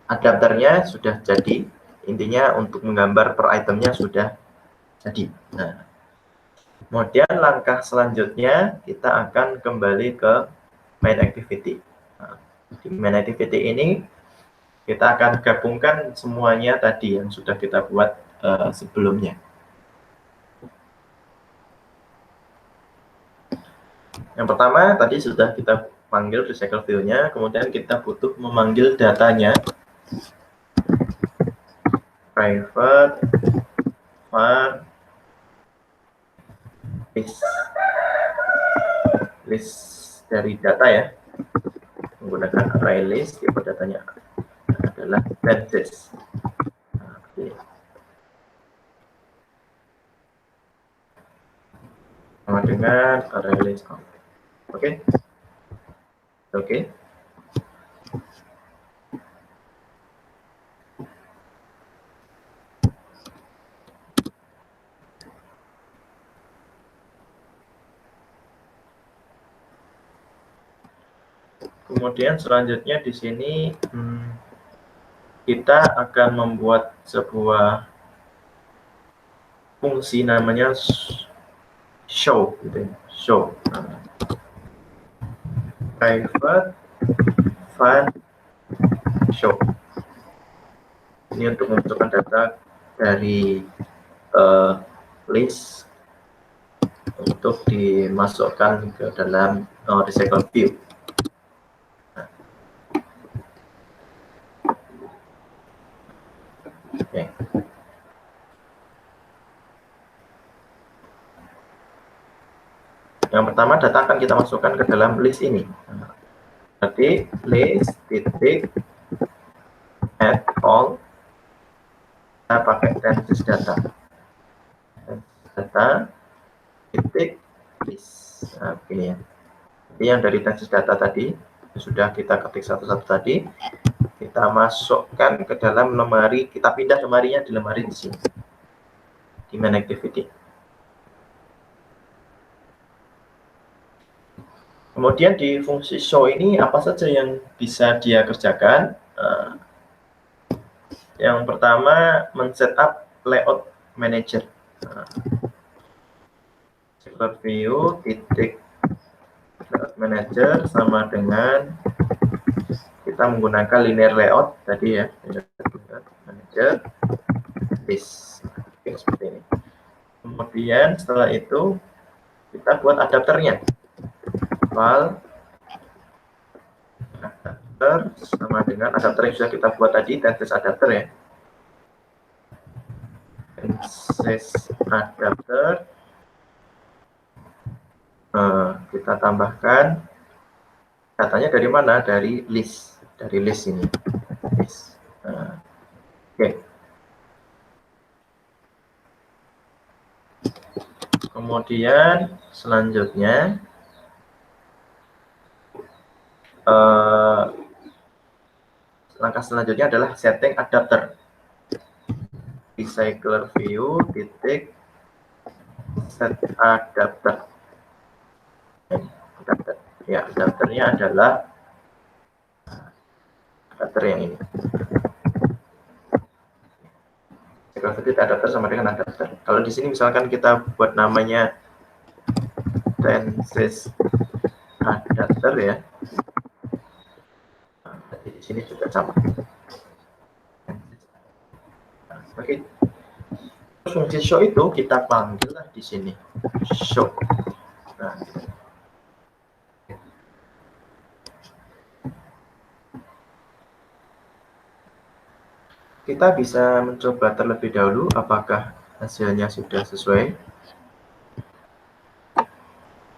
Speaker 1: adapternya sudah jadi, intinya untuk menggambar per itemnya sudah jadi. Nah, kemudian langkah selanjutnya kita akan kembali ke main activity. Nah, di main activity ini kita akan gabungkan semuanya tadi yang sudah kita buat sebelumnya. Yang pertama tadi sudah kita panggil recycle view-nya, kemudian kita butuh memanggil datanya. Private var list dari data ya, menggunakan array list, tipe datanya adalah tenses. Sama dengan array list. Oke. Kemudian selanjutnya di sini kita akan membuat sebuah fungsi namanya show, gitu ya. Show private Find show. Ini untuk memasukkan data dari list untuk dimasukkan ke dalam recycle view. Oke. Yang pertama, data akan kita masukkan ke dalam list ini. Jadi list titik add all, kita pakai tenses data. Data titik list. Nah, begini ya. Jadi yang dari tenses data tadi sudah kita ketik satu-satu tadi, kita masukkan ke dalam lemari, kita pindah lemarinya di lemari di sini, di main activity. Kemudian di fungsi show ini apa saja yang bisa dia kerjakan? Yang pertama, men-setup layout manager. Selector view titik layout manager sama dengan kita menggunakan linear layout tadi ya, manager list. Oke, seperti ini. Kemudian setelah itu kita buat adapternya. File adapter sama dengan adapter yang sudah kita buat tadi, tenses adapter ya. Tenses adapter. Kita tambahkan datanya dari mana? Dari list ini. List. Oke. Kemudian selanjutnya langkah selanjutnya adalah setting adapter. Recycler view titik set adapter. Ya, adapternya adalah adapter yang ini. Adapter sama dengan adapter. Kalau di sini misalkan kita buat namanya tenses adapter ya, di sini juga sama. Oke. Fungsi show itu kita panggil lah di sini show. Nah, kita bisa mencoba terlebih dahulu apakah hasilnya sudah sesuai.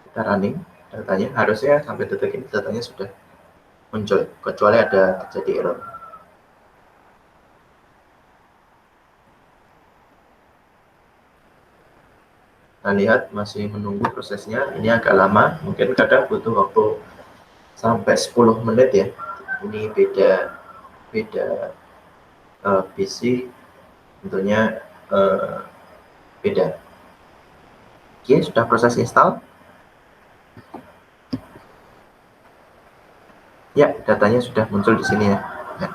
Speaker 1: Kita running datanya, harusnya sampai detik ini datanya sudah muncul, kecuali ada terjadi error. Nah, lihat masih menunggu prosesnya, ini agak lama, mungkin kadang butuh waktu sampai 10 menit ya. Ini beda PC tentunya beda. Oke, sudah proses install. Ya, datanya sudah muncul di sini ya. Nah.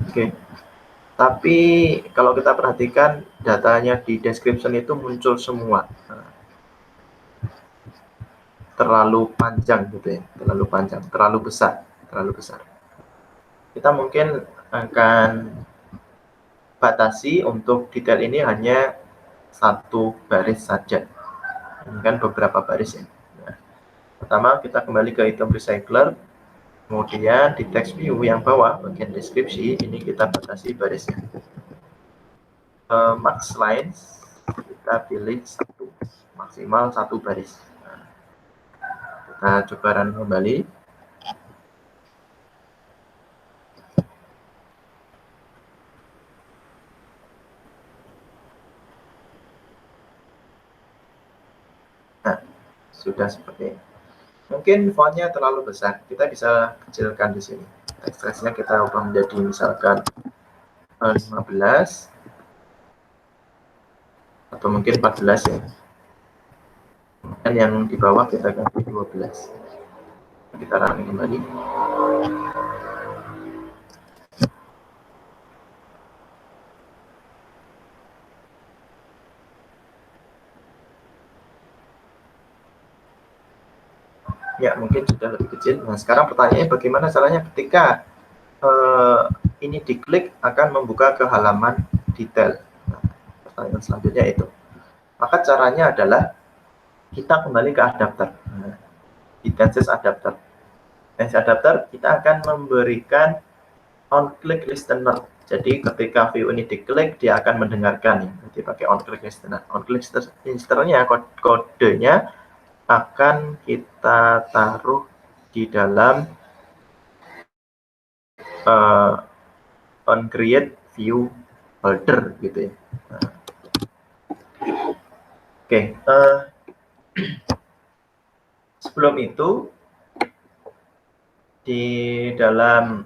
Speaker 1: Oke. Tapi kalau kita perhatikan datanya di description itu muncul semua. Terlalu panjang gitu ya, terlalu panjang, terlalu besar. Kita mungkin akan batasi untuk detail ini hanya satu baris saja, bukan beberapa baris ya. Nah, pertama kita kembali ke item recycler, kemudian di text view yang bawah bagian deskripsi ini kita batasi barisnya. Max lines kita pilih satu, maksimal satu baris. Nah, kita coba run kembali. Nah, sudah seperti ini. Mungkin fontnya terlalu besar, kita bisa kecilkan di sini. Text size-nya kita ubah menjadi misalkan 15 atau mungkin 14 ya. Dan yang di bawah kita ganti 12. Kita run kembali. Ya, mungkin sudah lebih kecil. Nah, sekarang pertanyaannya bagaimana caranya ketika ini diklik akan membuka ke halaman detail. Nah, pertanyaan selanjutnya itu. Maka caranya adalah kita kembali ke adapter. Nah, di Tenses adapter. Tenses adapter kita akan memberikan on click listener. Jadi ketika view ini diklik dia akan mendengarkan. Jadi pakai on click listener. On click listenernya kodenya akan kita taruh di dalam on create view holder gitu ya. Nah, oke, sebelum itu di dalam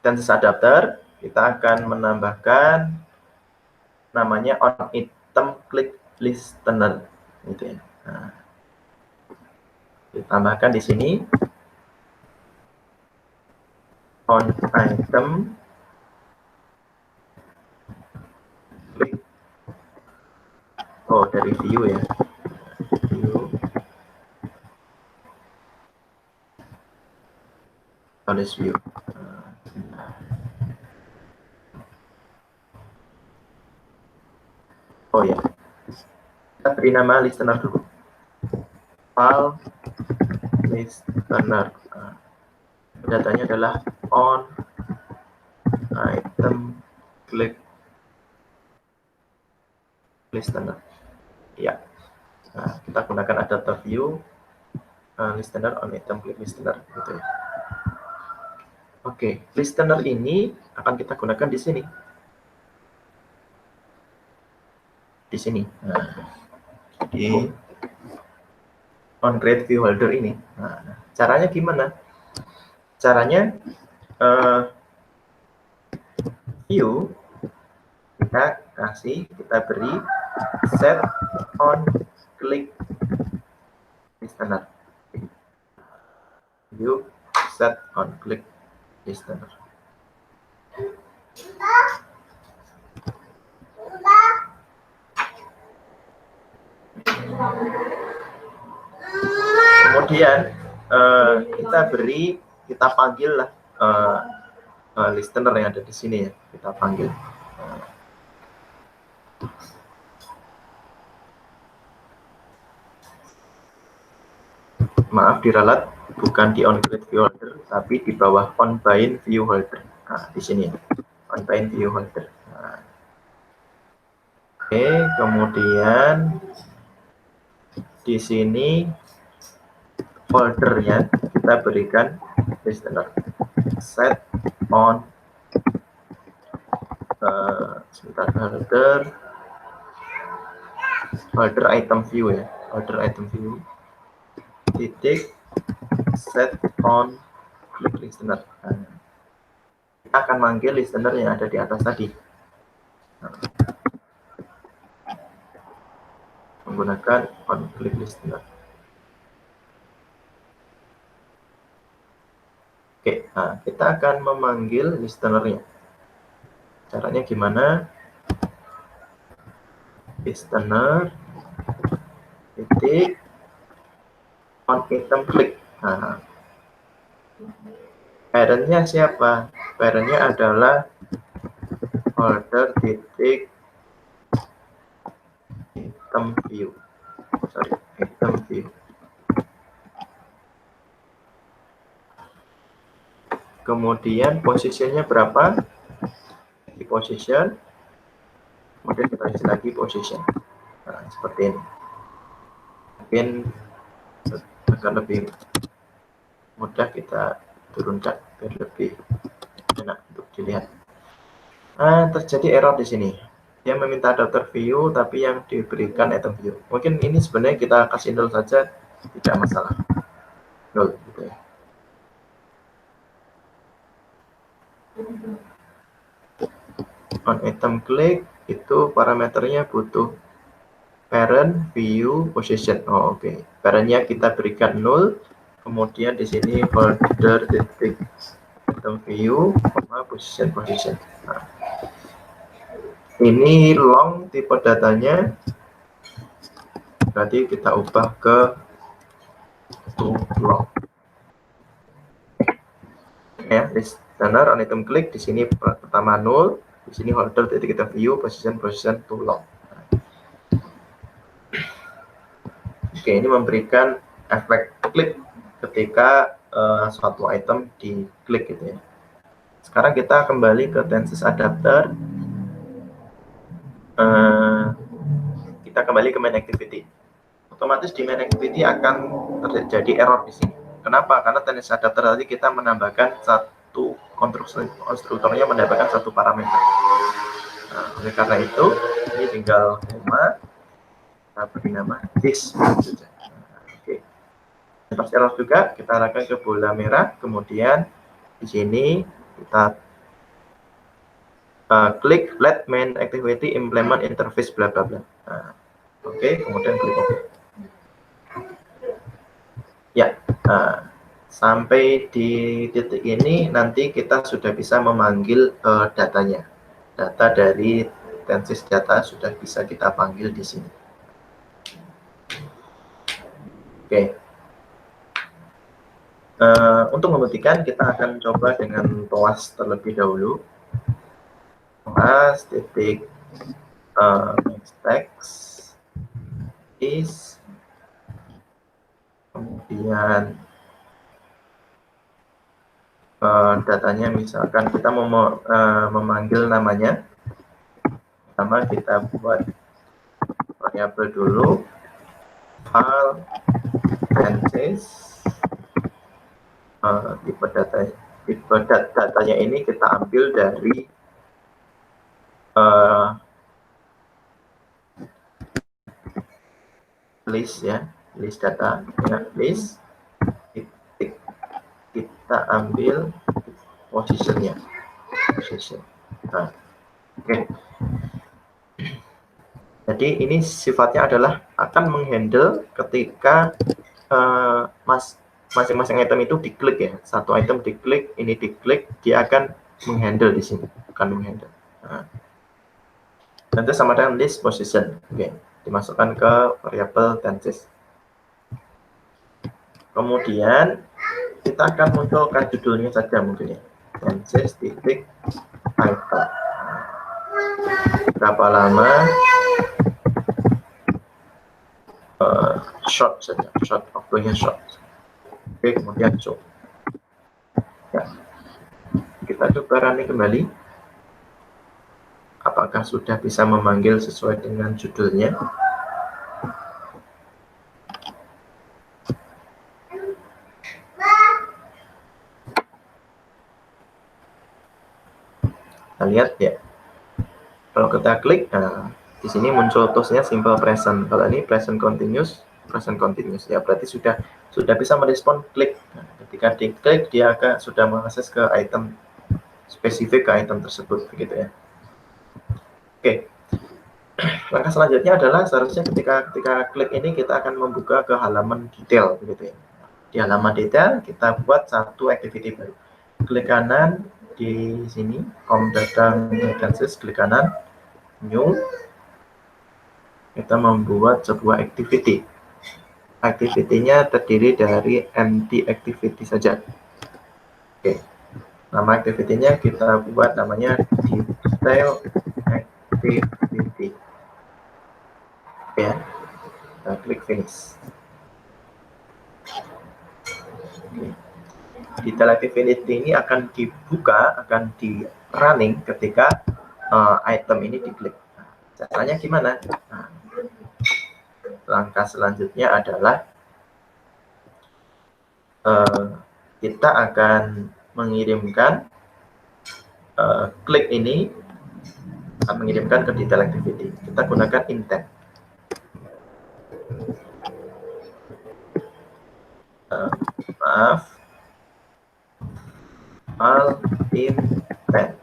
Speaker 1: Tenses adapter kita akan menambahkan namanya on item click listener gitu ya. Nah, ditambahkan di sini on item click, oh dari view ya, view on view. Oh ya, kita beri nama listener dulu, file listener. Datanya adalah on item click listener. Ya, nah, kita gunakan adapter view listener on item click listener gitu ya. Oke, listener ini akan kita gunakan di sini. Di sini. Nah, di on create view holder ini. Nah, caranya gimana? Caranya view kita beri set on click listener. View set on click listener. Kemudian kita panggil lah listener yang ada di sini ya, kita panggil. Maaf, diralat bukan di on create view holder, tapi di bawah on bind view holder. Nah, di sini ya, on bind view holder. Nah. Oke, kemudian di sini foldernya kita berikan listener set on holder item view ya, holder item view titik set on click listener. Nah, kita akan manggil listener yang ada di atas tadi. Nah, menggunakan on click listener. Oke, nah kita akan memanggil listenernya. Caranya gimana? Listener titik on item click. Nah, parentnya siapa? Parentnya adalah holder titik item view. Item view. Kemudian posisinya berapa? Di position. Kemudian kita isi lagi position. Nah, seperti ini. Mungkin akan lebih mudah kita turunkan biar lebih enak untuk dilihat. Nah, terjadi error di sini. Dia meminta adapter view, tapi yang diberikan item view. Mungkin ini sebenarnya kita kasih 0 saja, tidak masalah. 0 gitu ya. On item click itu parameternya butuh parent, view, position. Oh, oke. Parentnya kita berikan 0. Kemudian di sini folder titik item view, position. Nah, ini long tipe datanya, berarti kita ubah ke to log. Ya, listener on item click di sini pertama 0, di sini holder titik kita view position to log. Oke, ini memberikan efek klik ketika suatu item diklik gitu ya. Sekarang kita kembali ke Tenses adapter. Kita kembali ke main activity. Otomatis di main activity akan terjadi error di sini. Kenapa? Karena Tenses adapter tadi kita menambahkan satu konstruktornya menambahkan satu parameter. Nah, oleh karena itu ini tinggal koma, kita beri nama this. Oke. Pas error juga kita arahkan ke bola merah, kemudian di sini kita klik let main activity implement interface bla bla bla. Nah, Oke, kemudian klik OK. Ya, sampai di titik ini nanti kita sudah bisa memanggil datanya. Data dari Tenses data sudah bisa kita panggil di sini. Oke. Untuk membuktikan kita akan coba dengan toas terlebih dahulu. Toas titik text is, kemudian datanya misalkan kita mau memanggil namanya. Pertama kita buat variabel dulu, file Tenses, tipe datanya ini kita ambil dari list ya, list data ya, list kita ambil positionnya, position. Nah, oke. Jadi ini sifatnya adalah akan menghandle ketika masing-masing item itu diklik ya, satu item diklik, ini diklik, dia akan menghandle di sini, akan menghandle. Nah, nanti sama dengan list position, oke, dimasukkan ke variabel Tenses. Kemudian kita akan munculkan judulnya saja mungkin ya, Tenses titik item. Berapa lama? Short saja, short, waktunya short. Oke, kemudian show. Ya. Kita coba running kembali. Apakah sudah bisa memanggil sesuai dengan judulnya? Kita lihat ya. Kalau kita klik, nah, di sini muncul toolsnya simple present. Kalau ini present continuous ya, berarti sudah bisa merespon klik. Nah, ketika diklik dia akan sudah mengakses ke item spesifik, ke item tersebut begitu ya. Oke. Langkah selanjutnya adalah seharusnya ketika klik ini kita akan membuka ke halaman detail begitu ya. Di halaman detail kita buat satu activity baru. Klik kanan di sini data Tenses, klik kanan new, kita membuat sebuah activity. Activity-nya terdiri dari empty activity saja. Oke. Nama activity-nya kita buat namanya detail activity. Oke ya. Kita klik finish. Oke. Detail activity ini akan dibuka, akan di running ketika item ini diklik. Caranya gimana? Nah, langkah selanjutnya adalah kita akan mengirimkan klik ini akan mengirimkan ke detail activity. Kita gunakan intent. Maaf, file intent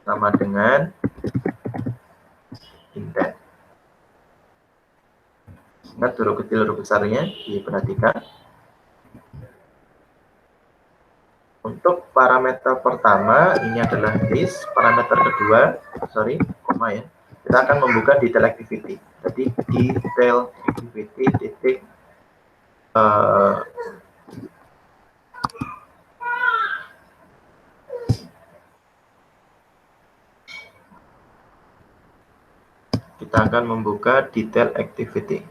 Speaker 1: sama dengan intent. Ingat huruf kecil huruf besarnya diperhatikan. Untuk parameter pertama ini adalah this, parameter kedua, koma ya. Kita akan membuka detail activity. Jadi detail activity titik kita akan membuka detail activity.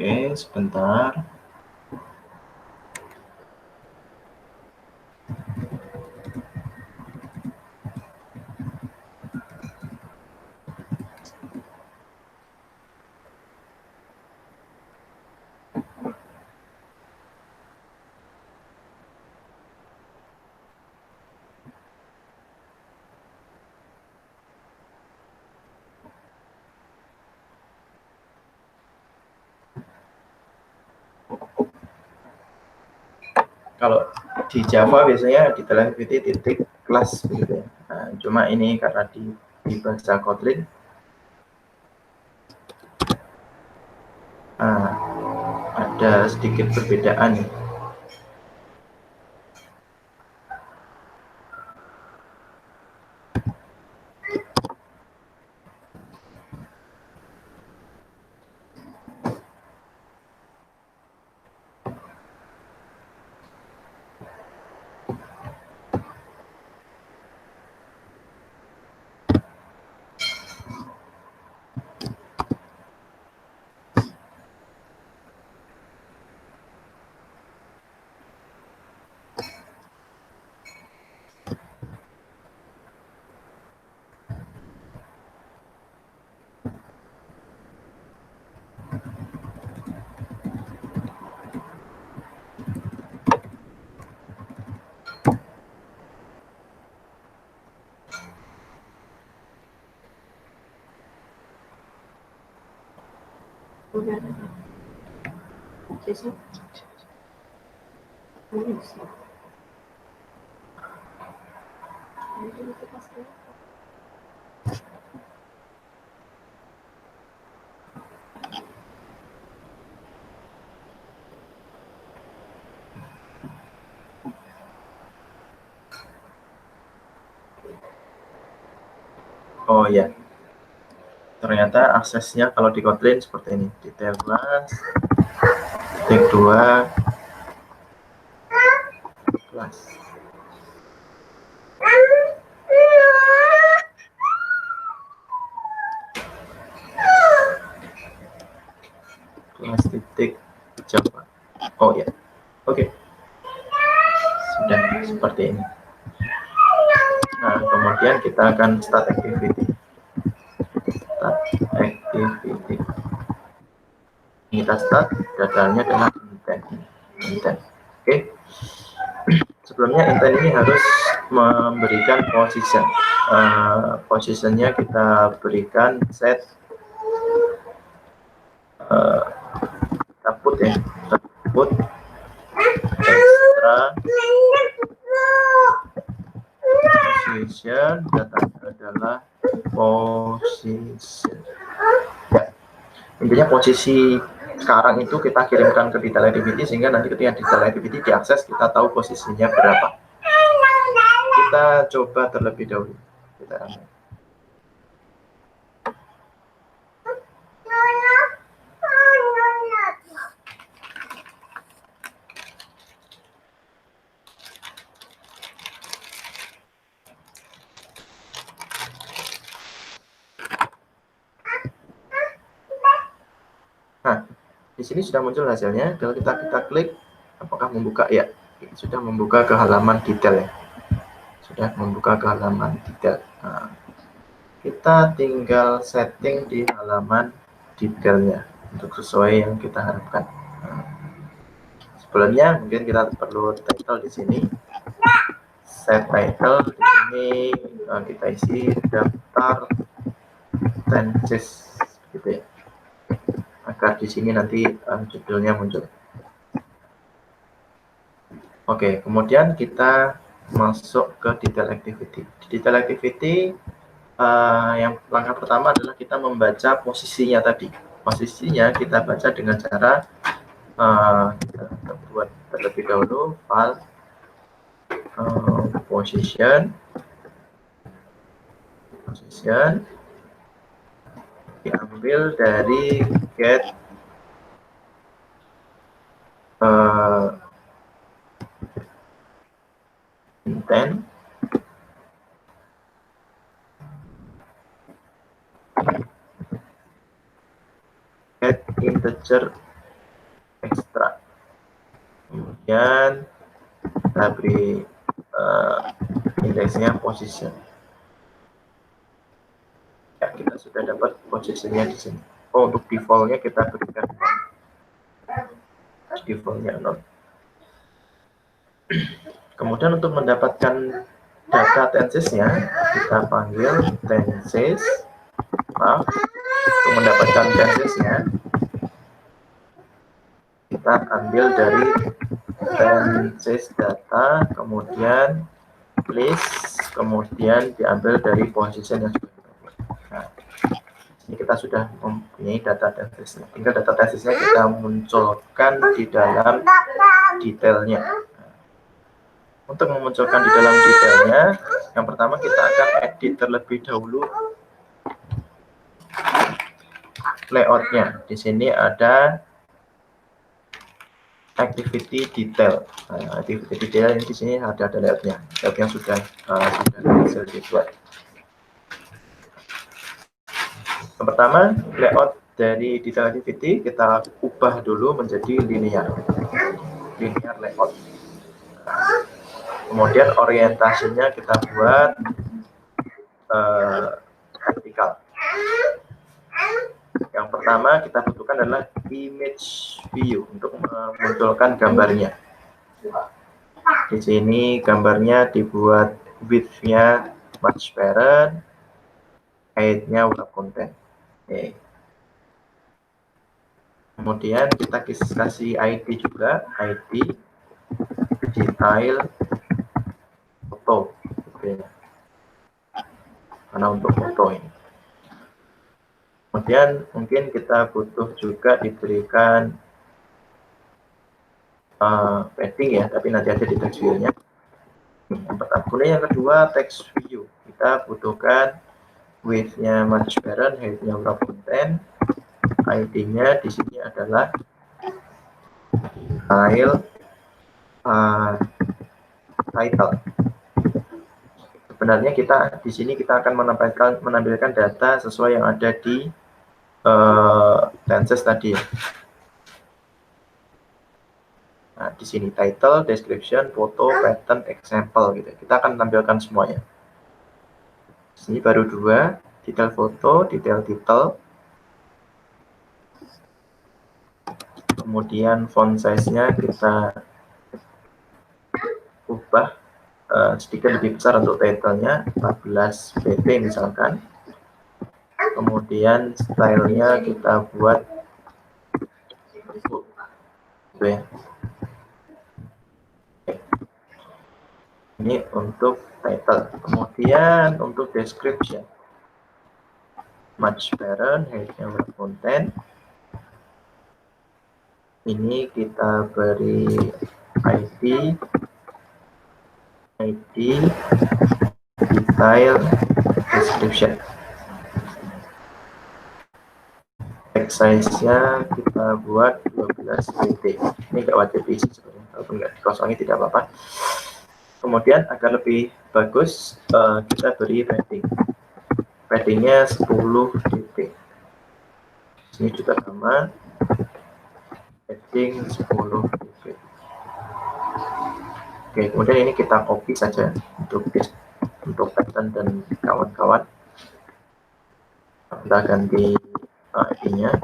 Speaker 1: Oke, sebentar. Kalau di Java biasanya detail activity titik kelas begitu ya. Nah, cuma ini karena di bahasa Kotlin ada sedikit perbedaan. Oh ya, ternyata aksesnya kalau di Kotlin seperti ini, detail kelas, titik 2, kelas. Kelas titik Java. Oh ya, oke. Sudah seperti ini. Nah, kemudian kita akan start activity. Kita start, dataannya dengan intent. Oke. Sebelumnya intent ini harus memberikan position. Positionnya kita berikan set kita put ya, put extra position, datanya adalah position. Ya, intinya posisi sekarang itu kita kirimkan ke detail activity sehingga nanti ketika detail activity diakses kita tahu posisinya berapa. Kita coba terlebih dahulu. Kita ramai. Nah, di sini sudah muncul hasilnya. Kalau kita klik, apakah membuka? Ya, sudah membuka ke halaman detail ya. Sudah membuka ke halaman detail. Nah, kita tinggal setting di halaman detailnya untuk sesuai yang kita harapkan. Nah, sebelumnya mungkin kita perlu title di sini. Set title di sini kita isi daftar tenses gitu ya. Agar di sini nanti judulnya muncul. Oke, kemudian kita masuk ke detail activity. Di detail activity, yang langkah pertama adalah kita membaca posisinya tadi. Posisinya kita baca dengan cara kita buat terlebih dahulu file position diambil dari get intent get integer extract, kemudian kita beri indeksnya position. Ya, kita sudah dapat posisinya di sini. Untuk defaultnya kita berikan defaultnya 0. Kemudian untuk mendapatkan data tensesnya kita panggil tenses. Untuk mendapatkan tensesnya kita ambil dari tenses data, kemudian list, kemudian diambil dari position yang sudah kita buat. Nah, ini kita sudah mempunyai data tensesnya. Tinggal data tensesnya kita munculkan di dalam detailnya. Untuk memunculkan di dalam detailnya, yang pertama kita akan edit terlebih dahulu layoutnya. Di sini ada activity detail. Nah, activity detail ini di sini ada layoutnya. Layout yang sudah berhasil dibuat. Yang pertama, layout dari detail activity kita ubah dulu menjadi linear layout. Kemudian orientasinya kita buat vertikal. Yang pertama kita butuhkan adalah image view untuk memunculkan gambarnya. Di sini gambarnya dibuat width-nya match parent, height-nya wrap content. Oke. Kemudian kita kasih ID juga, ID detail foto. Oke. Karena untuk foto ini. Kemudian mungkin kita butuh juga diberikan padding ya, tapi nanti ada di text view-nya. Kemudian yang kedua text view, kita butuhkan width-nya match parent, height-nya wrap content, ID-nya di sini adalah file title. Sebenarnya kita di sini kita akan menampilkan data sesuai yang ada di tenses tadi. Nah, di sini title, description, foto, pattern, example gitu. Kita akan tampilkan semuanya. Di sini baru 2, detail foto, detail title. Kemudian font size-nya kita ubah sedikit lebih besar untuk title-nya, 14 pt misalkan. Kemudian style-nya kita buat gitu ya. Ini untuk title. Kemudian untuk description, match parent, height-nya wrap content. Ini kita beri ID detail description. Text size-nya kita buat 12 pt. Ini nggak wajib diisi sebenarnya, walaupun nggak dikosongi tidak apa-apa. Kemudian agar lebih bagus kita beri padding. Paddingnya 10 pt. Ini juga sama. Padding 10 pt. Oke, kemudian ini kita copy saja untuk pattern dan kawan-kawan. Kita ganti ID-nya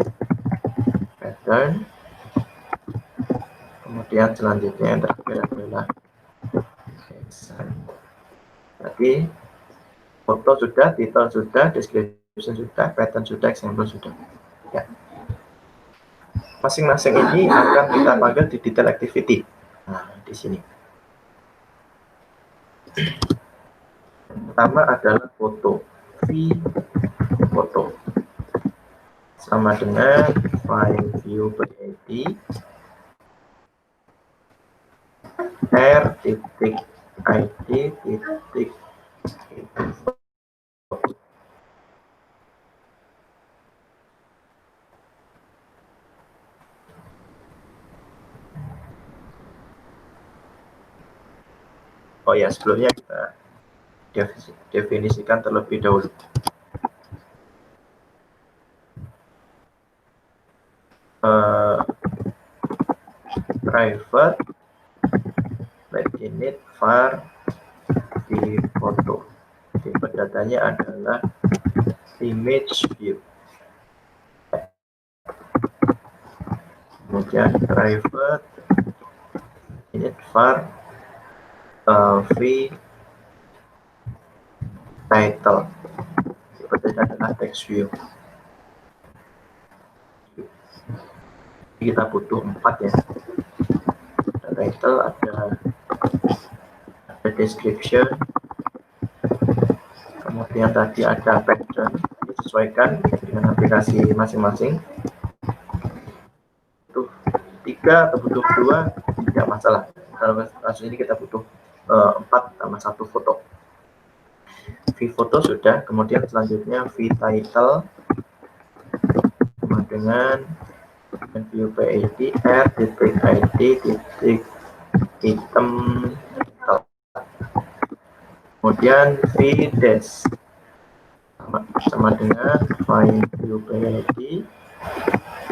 Speaker 1: pattern. Kemudian selanjutnya yang terakhir adalah design. Tadi foto sudah, title sudah, description sudah, pattern sudah, example sudah. Ya. Masing-masing ini akan kita panggil di detail activity. Nah, di sini. Yang pertama adalah foto, foto sama dengan file view id r titik id titik. Oh ya, sebelumnya kita definisikan terlebih dahulu. Private init var di foto. Tipe datanya adalah image view. Kemudian private init var v title. Tipe data adalah text view. Kita butuh 4 ya. Ada title, ada description, kemudian tadi ada pattern, disesuaikan dengan aplikasi masing-masing. Butuh 3 atau butuh 2 tidak masalah. Kalau kasus ini kita butuh 4 tambah 1 foto. V-foto sudah, kemudian selanjutnya V-title sama dengan view PID R titik ID titik item title. Kemudian V-dash sama dengan file view PID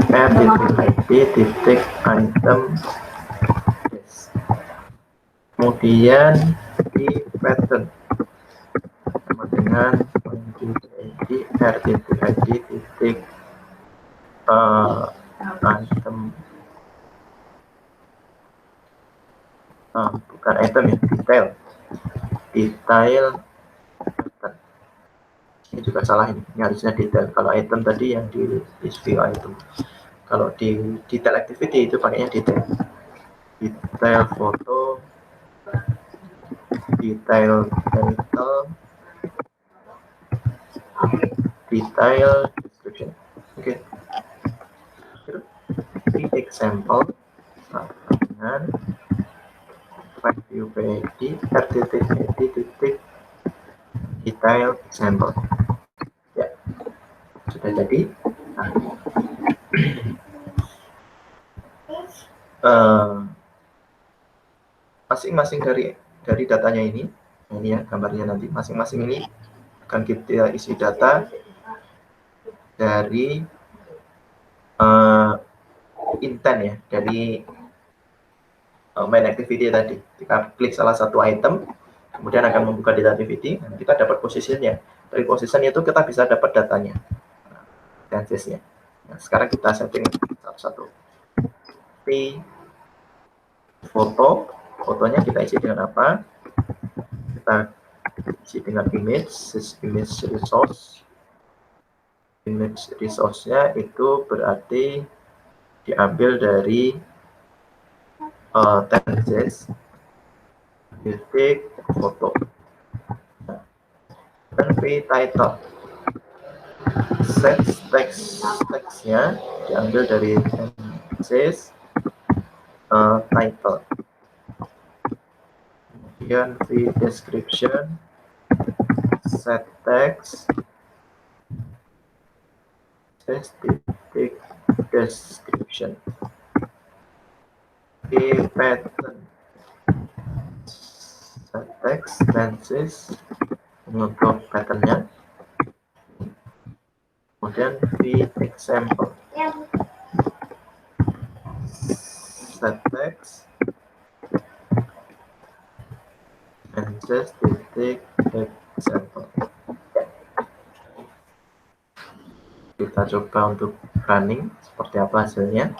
Speaker 1: R titik ID titik item dash. Kemudian V-pattern sama dengan file view PID R titik ID titik item bukan item ya, detail pattern. Ini juga salah, ini harusnya detail. Kalau item tadi yang di view item, kalau di detail activity itu pakainya detail foto, detail title, detail description. Oke. Di example dengan view PID r titik id titik detail example. Ya, sudah jadi. Masing-masing dari datanya ini ya gambarnya nanti, masing-masing ini akan kita isi data dari intent ya, dari main activity tadi. Kita klik salah satu item, kemudian akan membuka data activity, dan kita dapat posisinya. Dari position itu kita bisa dapat datanya, tensesnya. Nah, sekarang kita setting satu-satu. Fotonya kita isi dengan apa? Kita isi dengan image resource. Image resource-nya itu berarti diambil dari tenses titik foto. Dan v-title, set text-nya diambil dari tenses title. Kemudian v-description, set text titik description. V-pattern, set text tenses untuk patternnya. Kemudian v-example, set text tenses titik example. Kita coba untuk running seperti apa hasilnya.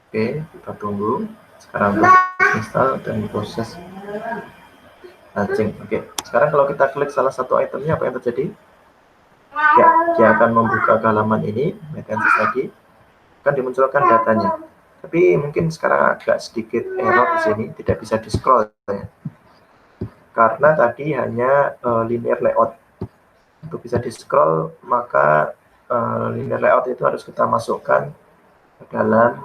Speaker 1: Oke, kita tunggu. Sekarang proses install dan proses launching. Oke, sekarang kalau kita klik salah satu itemnya, apa yang terjadi? Ya, dia akan membuka ke halaman ini, Metansys tadi, akan dimunculkan datanya. Tapi mungkin sekarang agak sedikit error di sini, tidak bisa di scroll ya. Karena tadi hanya linear layout. Untuk bisa di scroll, maka linear layout itu harus kita masukkan ke dalam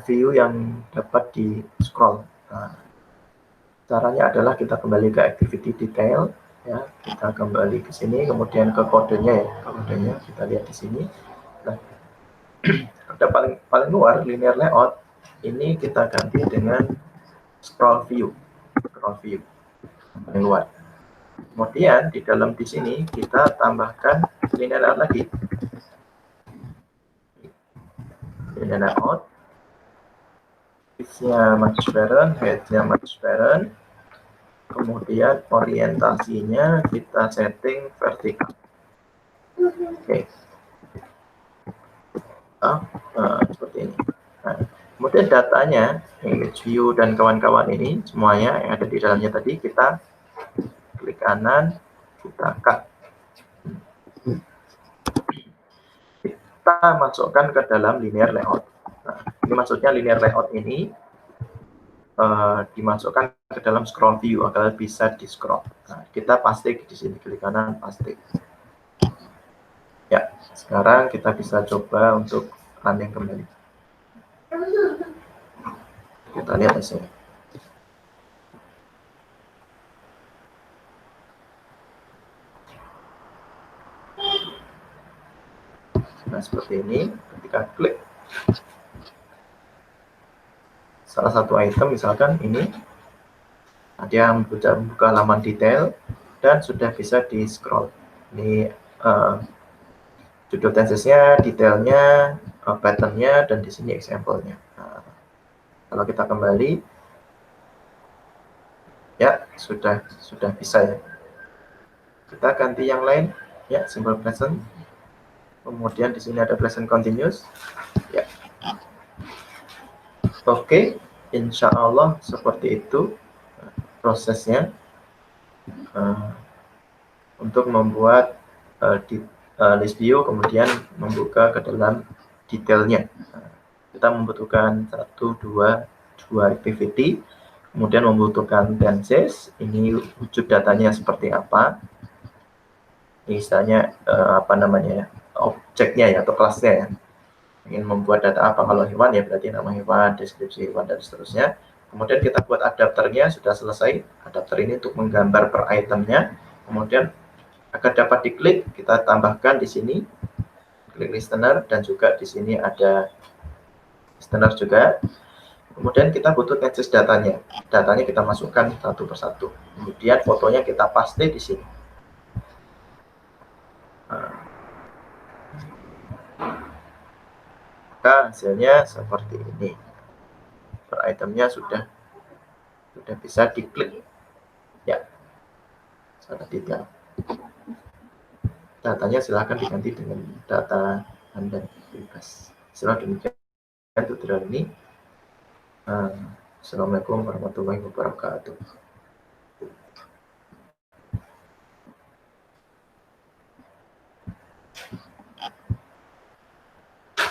Speaker 1: view yang dapat di scroll. Nah, caranya adalah kita kembali ke activity detail, ya, kita kembali ke sini, kemudian ke kodenya ya, kodenya kita lihat di sini. Nah, ada paling luar linear layout ini kita ganti dengan scroll view paling luar. Kemudian di dalam di sini kita tambahkan linear layout lagi, linear layout, width-nya transparent, height-nya transparent, kemudian orientasinya kita setting vertikal. Oke. Seperti ini. Nah, kemudian datanya, image view dan kawan-kawan ini semuanya yang ada di dalamnya tadi kita klik kanan, kita cut. Kita masukkan ke dalam linear layout. Nah, ini maksudnya linear layout ini dimasukkan ke dalam scroll view agar bisa di scroll. Nah, kita paste di sini, klik kanan, paste. Ya, sekarang kita bisa coba untuk running kembali. Kita lihat hasilnya. Nah, seperti ini, ketika klik salah satu item, misalkan ini, dia membuka halaman detail dan sudah bisa di scroll. Ini judul tensesnya, detailnya, patternnya, dan di sini example-nya. Nah, kalau kita kembali, ya sudah bisa ya. Kita ganti yang lain, ya simple present. Kemudian di sini ada present continuous. Ya. Oke, insya Allah seperti itu prosesnya untuk membuat list view, kemudian membuka ke dalam detailnya. Kita membutuhkan 1, 2 activity, kemudian membutuhkan tenses. Ini wujud datanya seperti apa. Misalnya apa namanya, objeknya ya, atau kelasnya ya. Ingin membuat data apa, kalau hewan ya berarti nama hewan, deskripsi hewan, dan seterusnya. Kemudian kita buat adapternya, sudah selesai. Adapter ini untuk menggambar per itemnya. Kemudian agar dapat diklik, kita tambahkan di sini klik listener, dan juga di sini ada listener juga. Kemudian kita butuh tenses datanya. Datanya kita masukkan satu persatu. Kemudian fotonya kita paste di sini. Maka hasilnya seperti ini. Per itemnya sudah bisa diklik. Ya, sangat detail. Datanya silahkan diganti dengan data Anda bebas. Setelah demikian tutorial ini. Assalamualaikum warahmatullahi wabarakatuh.